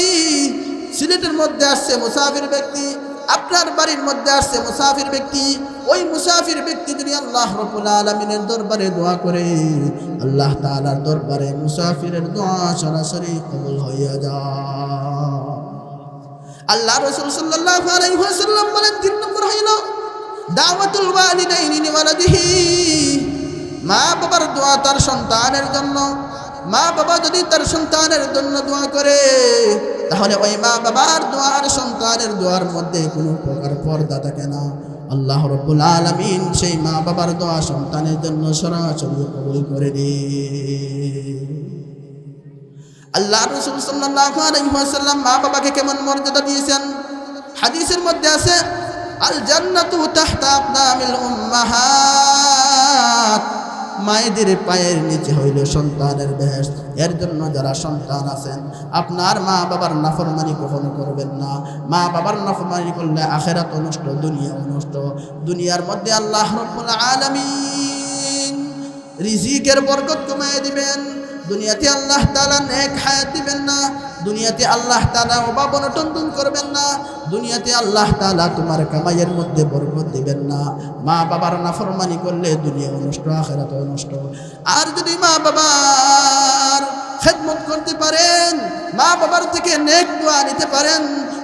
সিলেটের মধ্যে আসছে মুসাফির ব্যক্তি, আপনার বাড়ির মধ্যে আসছে মুসাফির ব্যক্তি, ওই মুসাফির ব্যক্তি যদি আল্লাহ রাব্বুল আলামিনের দরবারে দোয়া করে, আল্লাহ তাআলার দরবারে মুসাফিরের দোয়া সরাসরি কবুল হইয়া যায়। আল্লাহ রাসূল সাল্লাল্লাহু আলাইহি ওয়াসাল্লাম বলেন, তিন নম্বর হইল দাওয়াতুল ওয়ালিদাইনি লিওয়ালাদিহি, মা বাবার দোয়া তার সন্তানের জন্য। মা বাবা যদি তার সন্তানের জন্য দোয়া করে, তাহলে ওই মা বাবার দোয়া আর সন্তানের দোয়ার মধ্যে কোনো প্রকার পর্দা থাকে না। আল্লাহ রাব্বুল আলামিন সেই মা বাবার দোয়া সন্তানের জন্য সরাসরি কবুল করে দেন। আল্লাহ রাসূল সাল্লাল্লাহু আলাইহি ওয়াসাল্লাম মা বাবাকে কেমন মর্যাদা দিয়েছেন, হাদিসের মধ্যে আছে, আল জান্নাতু তাহতা আকদামিল উম্মাহাত, মায়েদের পায়ের নিচে হইল সন্তানের বেহেশত। এর জন্য যারা সন্তান আছেন, আপনার মা বাবার নাফরমানি কখনো করবেন না। মা বাবার নাফরমানি করলে আখিরাত নষ্ট, দুনিয়াও নষ্ট। দুনিয়ার মধ্যে আল্লাহ রাব্বুল আলামিন রিজিকের বরকত কমায় দিবেন, দুনিয়াতে আল্লাহ তাআলা নেক হায়াত দিবেন না, দুনিয়াতে আল্লাহ তাআলা অভাব অনটন দূর করবেন না, দুনিয়াতে আল্লাহ তাআলা তোমার কামাইয়ের মধ্যে বরকত দিবেন না। মা বাবার নাফরমানি করলে দুনিয়াও নষ্ট, আখিরাতও নষ্ট। আর যদি মা বাবার খেদমত করতে পারেন, মা বাবার থেকে নেক দোয়া নিতে পারেন,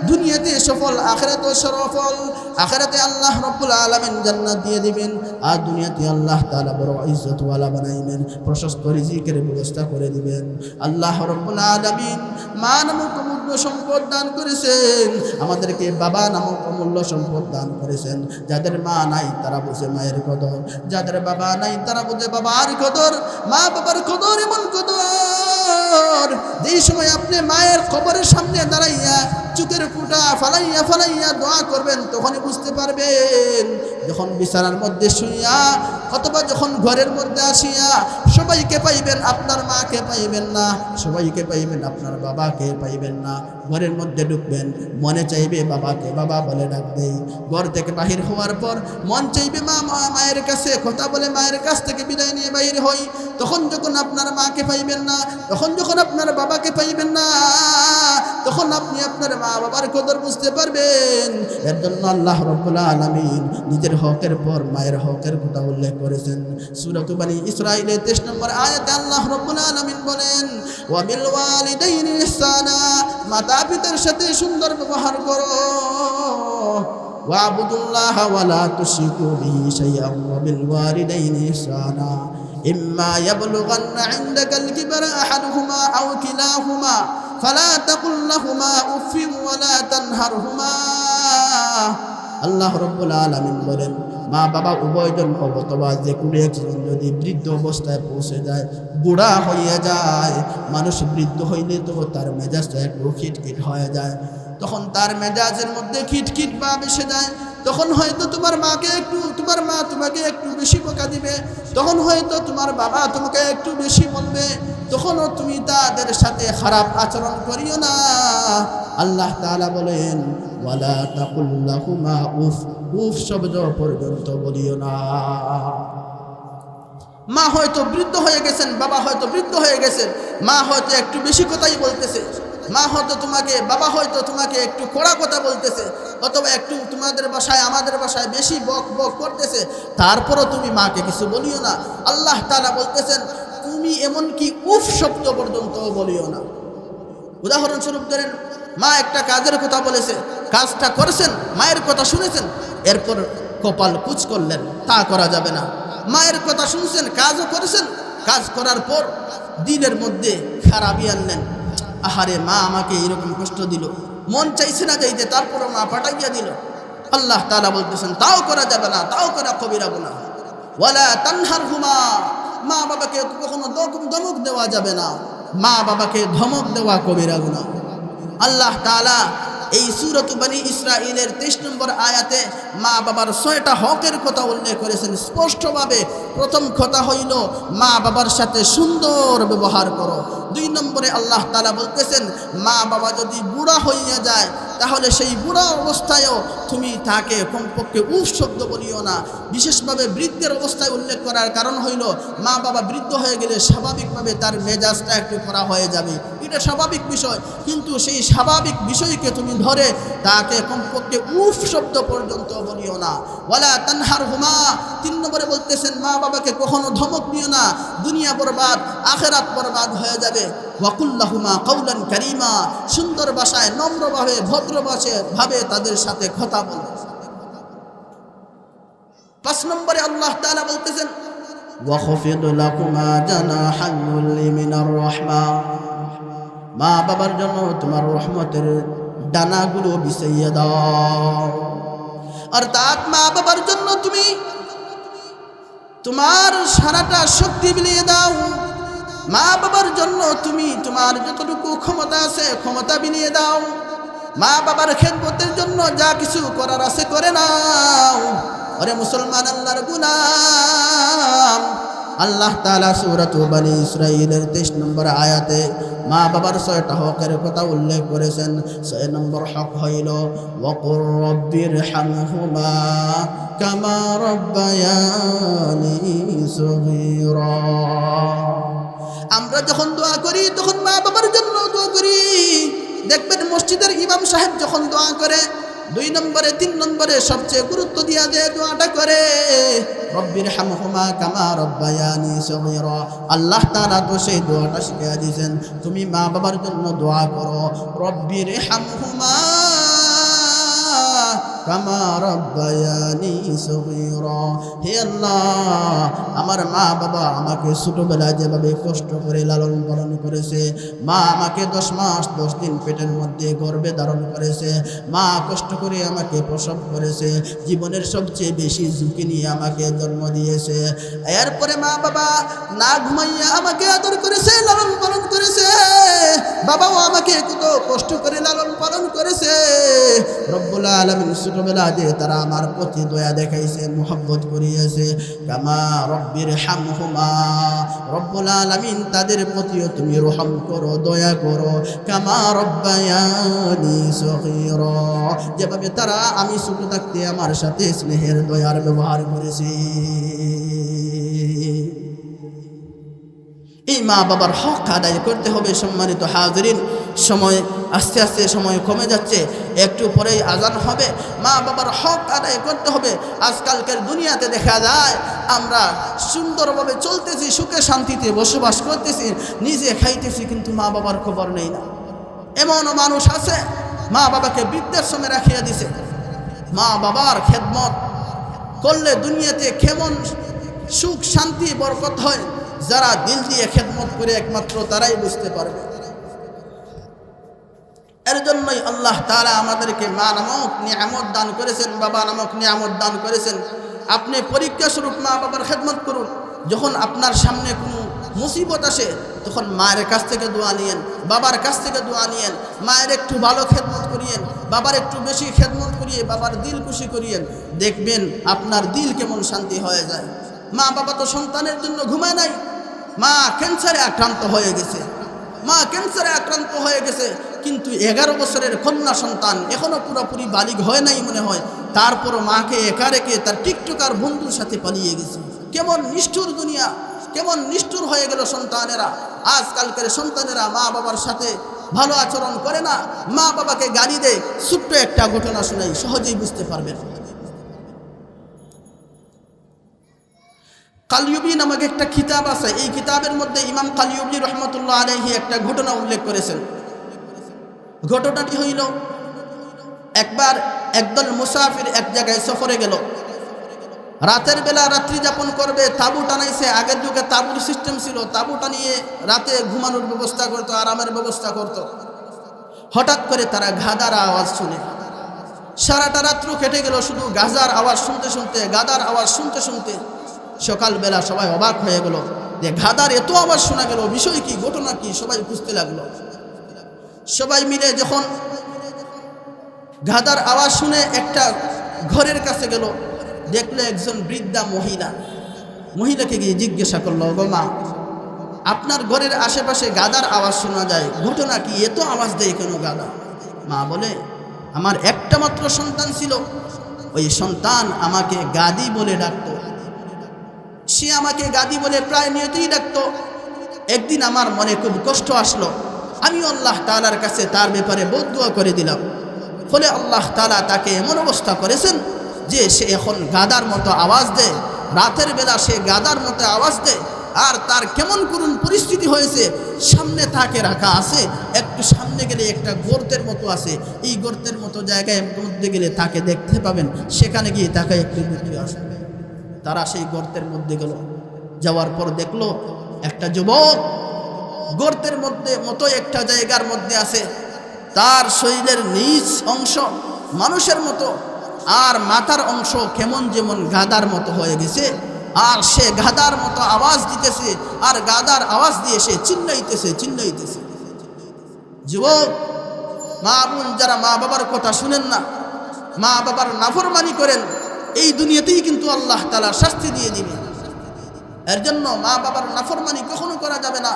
দুনিয়াতে সফল, আখিরাতেও সফল। আখিরাতে আল্লাহ রাব্বুল আলামিন জান্নাত দিয়ে দিবেন, আর দুনিয়াতে আল্লাহ তাআলা বড় ইজ্জতওয়ালা বানাইবেন, প্রশস্ত রিজিকের ব্যবস্থা করে দিবেন। আল্লাহ রাব্বুল আলামিন মা নামক অমূল্য সম্পদ দান করেছেন, আমাদেরকে বাবা নামক অমূল্য সম্পদ দান করেছেন। যাদের মা নাই তারা বুঝে মায়ের কদর, যাদের বাবা নাই তারা বুঝে বাবার কদর। মা বাবার কদর এমন কদর, যেই সময় আপনি মায়ের কবরের সামনে দাঁড়াইয়া চুকের ফুটা ফালাইয়া ফালাইয়া দোয়া করবেন, তখনই বুঝতে পারবেন। যখন বিছানার মধ্যে শুইয়া অথবা যখন ঘরের মধ্যে আসিয়া সবাইকে পাইবেন, আপনার মাকে পাইবেন না, সবাইকে পাইবেন, আপনার বাবাকে পাইবেন না। ঘরের মধ্যে ঢুকবেন, মনে চাইবে বাবাকে বাবা বলে ডাক দেই। ঘর থেকে বাহির হওয়ার পর মন চাইবে মায়ের কাছে কথা বলে মায়ের কাছ থেকে বিদায় নিয়ে বাহির হই। তখন যখন আপনার মাকে পাইবেন না, তখন যখন আপনার বাবাকে পাইবেন না, তখন আপনি আপনার মা বাবার কদর বুঝতে পারবেন। এর জন্য আল্লাহ রাব্বুল আলামিন নিজের হকের পর মায়ের হকের কথা উল্লেখ করেছেন। সূরা বনী ইসরাঈলের 23 নম্বর আয়াতে আল্লাহ রাব্বুল আলামিন বলেন, ওয়া বিল ওয়ালিদাইনি ইহসানা, মাতা পিতার সাথে সুন্দর ব্যবহার করো। ওয়াবুদুল্লাহা ওয়া লা তুশরিকু বিহি শাইআন ওয়া বিল ওয়ালিদাইনি ইহসানা ইম্মা ইয়াবলুগান্না ইনদাকাল কিবরা আহাদুহুমা আও কিলাহুমা ফালা তাকুল লাহুমা উফফিন ওয়া লা তানহারহুমা। আল্লাহ রাব্বুল আলামিন বলেন, মা বাবা উভয়জন অথবা যে কোনো একজন যদি বৃদ্ধ অবস্থায় পৌঁছে যায়, বুড়া হয়ে যায়, মানুষ বৃদ্ধ হইলে তো তার মেজাজটা একটু খিটখিট হয়ে যায়, তখন তার মেজাজের মধ্যে খিটখিট ভাব এসে যায়। তখন হয়তো তোমার মা তোমাকে একটু বেশি বকা দিবে, তখন হয়তো তোমার বাবা তোমাকে একটু বেশি বলবে, তখনও তুমি তাদের সাথে খারাপ আচরণ করিও না। আল্লাহ তাআলা বলেন, ওয়ালা তাকুল লাহুমা উফ, উফ শব্দ পর্যন্ত বলিও না। মা হয়তো বৃদ্ধ হয়ে গেছেন, বাবা হয়তো বৃদ্ধ হয়ে গেছেন, মা হয়তো একটু বেশি কথাই বলতেছে, মা হয়তো বাবা হয়তো তোমাকে একটু কড়া কথা বলতেছে, অথবা একটু তোমাদের বাসায় আমাদের বাসায় বেশি বক বক করতেছে, তারপরও তুমি মাকে কিছু বলিও না। আল্লাহ তাআলা বলতেছেন, তুমি এমনকি উফ শব্দ পর্যন্ত বলিও না। উদাহরণস্বরূপ ধরেন, মা একটা কাজের কথা বলেছে, কাজটা করেছেন, মায়ের কথা শুনেছেন, এরপর কপাল কুঁচ করলেন, তা করা যাবে না। মায়ের কথা শুনছেন, কাজও করেছেন, কাজ করার পর দিনের মধ্যে খারাপই আনলেন, আহারে মা আমাকে এরকম কষ্ট দিল, মন চাইছে না যাইতে, তারপরও মা পাঠাইয়া দিল। আল্লাহ তাআলা বলতেছেন, তাও করা যাবে না, তাও করা কবিরা গুনাহ। ওয়ালা তানহারহুমা, মা বাবাকে কখনো ধমক দেওয়া যাবে না, মা বাবাকে ধমক দেওয়া কবিরা গুনাহ। আল্লাহ তাআলা এই সূরা বনী ইসরাঈলের 23 নম্বর আয়াতে মা বাবার 6টা হকের কথা উল্লেখ করেছেন স্পষ্টভাবে। প্রথম কথা হইল, মা বাবার সাথে সুন্দর ব্যবহার করো। 2 নম্বরে আল্লাহ তাআলা বলতেছেন, মা বাবা যদি বুড়া হইয়া যায়, তাহলে সেই বুড়া অবস্থায়ও তুমি তাকে কমপক্ষে উফ শব্দ বলিও না। বিশেষভাবে বৃদ্ধের অবস্থায় উল্লেখ করার কারণ হইল, মা বাবা বৃদ্ধ হয়ে গেলে স্বাভাবিকভাবে তার মেজাজটা একটু কড়া হয়ে যাবে, এটা স্বাভাবিক বিষয়। কিন্তু সেই স্বাভাবিক বিষয়কে তুমি ধরে তাকে কমপক্ষে উফ শব্দ পর্যন্ত বলিও না। ওয়ালা তানহারহুমা, 3 নম্বরে বলতেছেন, মা বাবাকে কখনো ধমক দিও না, দুনিয়া বরবাদ আখিরাত বরবাদ হয়ে যাবে। ওয়াকুল লাহুমা কাওলান কারীমা, সুন্দর ভাষায় নম্রভাবে ভদ্রভাবে তাদের সাথে কথা বলো। 5 নম্বরে আল্লাহ তাআলা বলতেছেন, ওয়াখফিদ লাকুমা জানাহাল যুল্লি মিনার রাহমা। মা বাবার জন্য তোমার রহমতের ডানাগুলো বিছাইয়া দাও। অর্থাৎ মা বাবার জন্য তুমি তোমার সারাটা শক্তি বিলিয়ে দাও। মা বাবার জন্য তুমি তোমার যতটুকু ক্ষমতা আছে ক্ষমতা বিলিয়ে দাও। মা বাবার খেদমতের জন্য যা কিছু করার আছে করে নাও। ওরে মুসলমান আল্লাহর গোলাম, আল্লাহ তাআলা সূরাত বনী ইসরাঈলের 23 নম্বর আয়াতে মা বাবার 6টা হকের কথা উল্লেখ করেছেন। 6 নম্বর হক হইল ওয়াকুর রব্বিরহামহুমা কামা রাব্বায়ানি সগীরা। আমরা যখন দোয়া করি তখন মা বাবার জন্য দোয়া করি। দেখবেন মসজিদের ইমাম সাহেব যখন দোয়া করে 2 নম্বরে 3 নম্বরে সবচেয়ে গুরুত্ব দিয়া যে দোয়াটা করে রব্বিরহামহুমা কামা রাব্বায়ানি সগীরা। আল্লাহ তাআলা তো সেই দোয়াটা শিখিয়ে দিয়েছেন, তুমি মা বাবার জন্য দোয়া করো রব্বিরহামহুমা কামা রাব্বায়ানি সগীরা। হে আল্লাহ, আমার মা বাবা আমাকে ছোটবেলায় যেভাবে কষ্ট করে লালন পালন করেছে, মা আমাকে 10 মাস 10 দিন পেটের মধ্যে গর্ভে ধারণ করেছে, মা কষ্ট করে আমাকে প্রসব করেছে, জীবনের সবচেয়ে বেশি ঝুঁকি নিয়ে আমাকে জন্ম দিয়েছে। এরপরে মা বাবা না ঘুমাইয়া আমাকে আদর করেছে, লালন পালন করেছে। বাবাও আমাকে কত কষ্ট করে লালন পালন করেছে। রব্বুল আলামিন ছোটবেলা যে তারা আমার প্রতি দয়া দেখাইছে, মুহাব্বত করিয়েছে। কামা রব্বিরহামহুমা, রব্বুল আলামিন তাদের প্রতিও তুমি রহম করো, দয়া করো। কামা রাব্বায়ানি সগীরা, যেভাবে তারা আমি ছোট থাকতে আমার সাথে স্নেহের দয়ার ব্যবহার করেছে। এই মা বাবার হক আদায় করতে হবে। সম্মানিত হাজিরিন, সময় আস্তে আস্তে সময় কমে যাচ্ছে, একটু পরেই আজান হবে। মা বাবার হক আদায় করতে হবে। আজকালকার দুনিয়াতে দেখা যায় আমরা সুন্দরভাবে চলতেছি, সুখে শান্তিতে বসবাস করতেছি, নিজে খাইতেছি, কিন্তু মা বাবার খবর নেই না। এমনও মানুষ আছে মা বাবাকে বৃদ্ধাশ্রমে রাখিয়া দিছে। মা বাবার খেদমত করলে দুনিয়াতে কেমন সুখ শান্তি বরকত হয়, যারা দিল দিয়ে খেদমত করে একমাত্র তারাই বুঝতে পারবে। এর জন্যই আল্লাহ তাআলা আমাদেরকে মা নামক নিয়ামত দান করেছেন, বাবা নামক নিয়ামত দান করেছেন। আপনি পরীক্ষা স্বরূপ মা বাবার খেদমত করুন। যখন আপনার সামনে কোনো মুসিবত আসে তখন মায়ের কাছ থেকে দোয়া নিয়েন, বাবার কাছ থেকে দোয়া নিয়েন। মায়ের একটু ভালো খেদমত করিয়েন, বাবার একটু বেশি খেদমত করিয়ে বাবার দিল খুশি করিয়েন। দেখবেন আপনার দিল কেমন শান্তি হয়ে যায়। মা বাবা তো সন্তানের জন্য ঘুমায় নাই। মা ক্যান্সারে আক্রান্ত হয়ে গেছে, মা ক্যান্সারে আক্রান্ত হয়ে গেছে, কিন্তু 11 বছরের কন্যা সন্তান এখনো পুরোপুরি বালিগ হয় নাই মনে হয়। তারপরও মাকে একা রেখে তার টিকটকার বন্ধুর সাথে পালিয়ে গেছে। কেমন নিষ্ঠুর দুনিয়া, কেমন নিষ্ঠুর হয়ে গেল সন্তানেরা। আজকালকার সন্তানেরা মা বাবার সাথে ভালো আচরণ করে না, মা বাবাকে গালি দেয়। ছোট্ট একটা ঘটনা শুনাই, সহজেই বুঝতে পারবেন। কালিউবি নামক একটা কিতাব আছে, এই কিতাবের মধ্যে ইমাম কালিউবি রহমতুল্লাহ আলাইহি একটা ঘটনা উল্লেখ করেছেন। ঘটনাটি হইল, একবার একদল মুসাফির এক জায়গায় সফরে গেল। রাতের বেলা রাত্রি যাপন করবে, তাঁবু টানাইছে। আগের যুগে তাঁবুর সিস্টেম ছিল, তাঁবু টানিয়ে রাতে ঘুমানোর ব্যবস্থা করত, আরামের ব্যবস্থা করত। হঠাৎ করে তারা গাধার আওয়াজ শুনে। সারাটা রাত্র কেটে গেল শুধু গাজার আওয়াজ শুনতে শুনতে, গাধার আওয়াজ শুনতে শুনতে। সকালবেলা সবাই অবাক হয়ে গেল যে গাধার এত আওয়াজ শোনা গেল, বিষয় কি, ঘটনা কি, সবাই খুঁজতে লাগলো। সবাই মিলে যখন গাধার আওয়াজ শুনে একটা ঘরের কাছে গেল, দেখলো একজন বৃদ্ধা মহিলাকে গিয়ে জিজ্ঞাসা করলো, গো মা, আপনার ঘরের আশেপাশে গাধার আওয়াজ শোনা যায়, ঘটনা কি, এত আওয়াজ দেয় কেন গাধা? মা বলে, আমার একটা মাত্র সন্তান ছিল, ওই সন্তান আমাকে গাদি বলে ডাকতো। সে আমাকে গাদি বলে প্রায় নিয়তই ডাকতো। একদিন আমার মনে খুব কষ্ট আসলো, আমি আল্লাহ তাআলার কাছে তার ব্যাপারে বদদুয়া করে দিলাম। ফলে আল্লাহ তাআলা তাকে এমন অবস্থা করেছেন যে সে এখন গাদার মতো আওয়াজ দেয়। রাতের বেলা সে গাদার মতো আওয়াজ দেয়। আর তার কেমন করুণ পরিস্থিতি হয়েছে, সামনে তাকে রাখা আছে, একটু সামনে গেলে একটা গর্তের মতো আছে, এই গর্তের মতো জায়গায় মধ্যে গেলে তাকে দেখতে পাবেন, সেখানে গিয়ে তাকে একটু দেখে আসবে। তারা সেই গর্তের মধ্যে গেল, যাওয়ার পর দেখলো একটা যুবক গর্তের মতো একটা জায়গার মধ্যে আছে, তার শরীরের নিচ অংশ মানুষের মতো আর মাথার অংশ কেমন যেমন গাধার মতো হয়ে গেছে, আর সে গাধার মতো আওয়াজ দিতেছে, আর গাধার আওয়াজ দিয়ে সে চিল্লাইতেছে। যুবক, মা বোন যারা মা বাবার কথা শুনেন না, মা বাবার নাফরমানি করেন, এই দুনিয়াতেই কিন্তু আল্লাহ তাআলা শাস্তি দিয়ে দিবে। এর জন্য মা বাবার নাফরমানি কখনো করা যাবে না।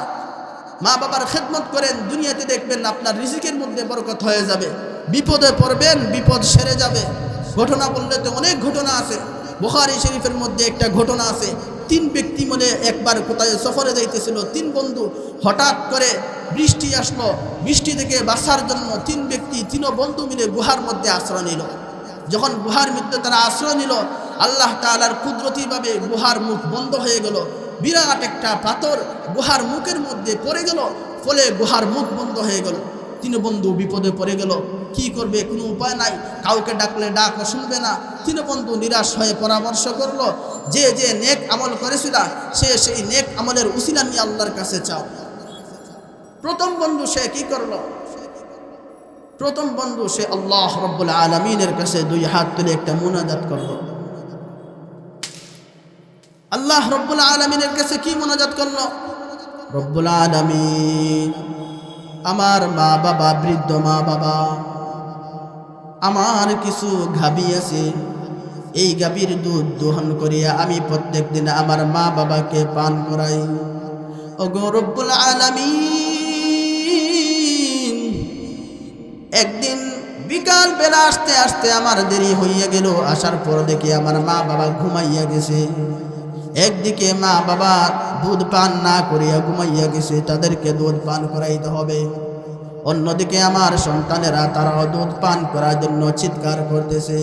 মা বাবার খেদমত করেন, দুনিয়াতে দেখবেন আপনার রিজিকের মধ্যে বরকত হয়ে যাবে। বিপদে পড়বেন, বিপদ সেরে যাবে। ঘটনা বললে তো অনেক ঘটনা আছে। বুখারী শরীফের মধ্যে একটা ঘটনা আছে, 3 ব্যক্তি মিলে একবার কোথায় সফরে যাইতেছিল। 3 বন্ধু, হঠাৎ করে বৃষ্টি আসলো। বৃষ্টি থেকে বাঁচার জন্য 3 ব্যক্তি 3 বন্ধু মিলে গুহার মধ্যে আশ্রয় নিল। যখন গুহার মধ্যে তারা আশ্রয় নিল, আল্লাহ তাআলার কুদরতিভাবে গুহার মুখ বন্ধ হয়ে গেল। বিরাট একটা পাথর গুহার মুখের মধ্যে পড়ে গেল, ফলে গুহার মুখ বন্ধ হয়ে গেল। 3 বন্ধু বিপদে পড়ে গেল, কি করবে, কোনো উপায় নাই। কাউকে ডাকলে ডাকও শুনবে না। 3 বন্ধু নিরাশ হয়ে পরামর্শ করলো, যে যে নেক আমল করেছিল সে সেই নেক আমলের উসিলা নিয়ে আল্লাহর কাছে চাও। প্রথম বন্ধু সে কি করলো? প্রথম বন্ধু সে আল্লাহ রব্বুল আলামিনের কাছে 2 হাত তুলে একটা মুনাজাত করলো। আল্লাহ রব্বুল আলামিনের কাছে কি মুনাজাত করলো? রব্বুল আলামিন, আমার মা বাবা, বৃদ্ধ মা বাবা, আমার কিছু গাভী আছে, এই গাভীর দুধ দোহন করিয়া আমি প্রত্যেক দিন আমার মা বাবাকে পান করাই। ওগো রব্বুল আলামিন, একদিন বিকাল বেলা আসতে আসতে আমার দেরি হইয়া গেল। আসার পর দেখি আমার মা বাবা ঘুমাইয়া গেছে। একদিকে মা বাবা দুধ পান না করিয়া ঘুমাইয়া গেছে, তাদেরকে দুধ পান করাইতে হবে। অন্যদিকে আমার সন্তানেরা তারাও দুধ পান করার জন্য চিৎকার করতেছে।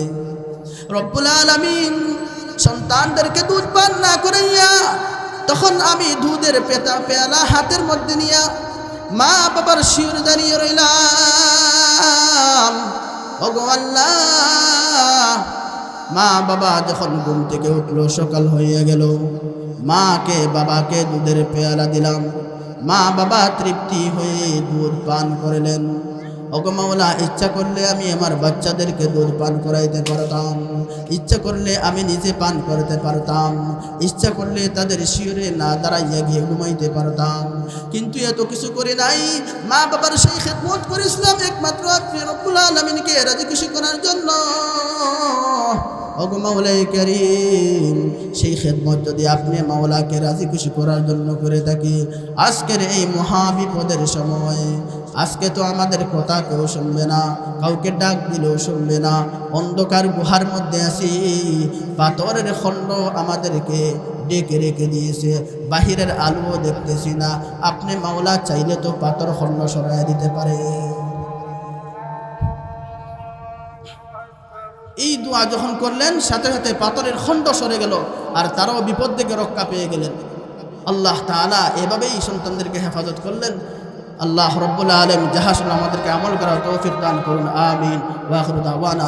রব্বুল আলামিন সন্তানদেরকে দুধ পান না করাইয়া, তখন আমি দুধের পেয়ালা হাতের মধ্যে নিয়া মা বাবার শির দাঁড়িয়ে রইলাম। ওগো আল্লাহ, মা বাবা যখন ঘুম থেকে উঠলো, সকাল হইয়া গেল, মাকে বাবাকে দুধের পেয়ালা দিলাম। মা বাবা তৃপ্তি হয়ে দুধ পান করলেন। ওগো মাওলা, ইচ্ছা করলে আমি আমার বাচ্চাদেরকে দুধ পান করাইতে পারতাম, ইচ্ছা করলে আমি নিজে পান করতে পারতাম, ইচ্ছা করলে তাদের শিরে না দাঁড়াইয়া গিয়ে ঘুমাইতে পারতাম, কিন্তু এত কিছু করে নাই। মা বাবার সেই খেদমত করেছিলাম একমাত্র আপনি রব্বুল আলামিনকে রাজি খুশি করার জন্য। ওগো মাওলাই কারীম, সেই খেদমত যদি আপনি মাওলাকে রাজি খুশি করার জন্য করে থাকি, আজকের এই মহা বিপদের সময়, আজকে তো আমাদের কথা কেউ শুনবে না, কাউকে ডাক দিলেও শুনবে না। অন্ধকার গুহার মধ্যে আছি, পাথরের খণ্ড আমাদেরকে ডেকে রেখে দিয়েছে, বাহিরের আলোও দেখতেছি না। আপনি মাওলা চাইলে তো পাথর খণ্ড সরাইয়া দিতে পারে। এই দোয়া যখন করলেন, সাথে সাথে পাথরের খণ্ড সরে গেল, আর তারাও বিপদ থেকে রক্ষা পেয়ে গেলেন। আল্লাহ তাআলা এভাবেই সন্তানদেরকে হেফাজত করলেন। আল্লাহ রব্বুল আলামিন যাহা শুনে আমাদেরকে আমল করার তৌফিক দান করুন। আমিন। ওয়া আখিরু দাওয়ানা।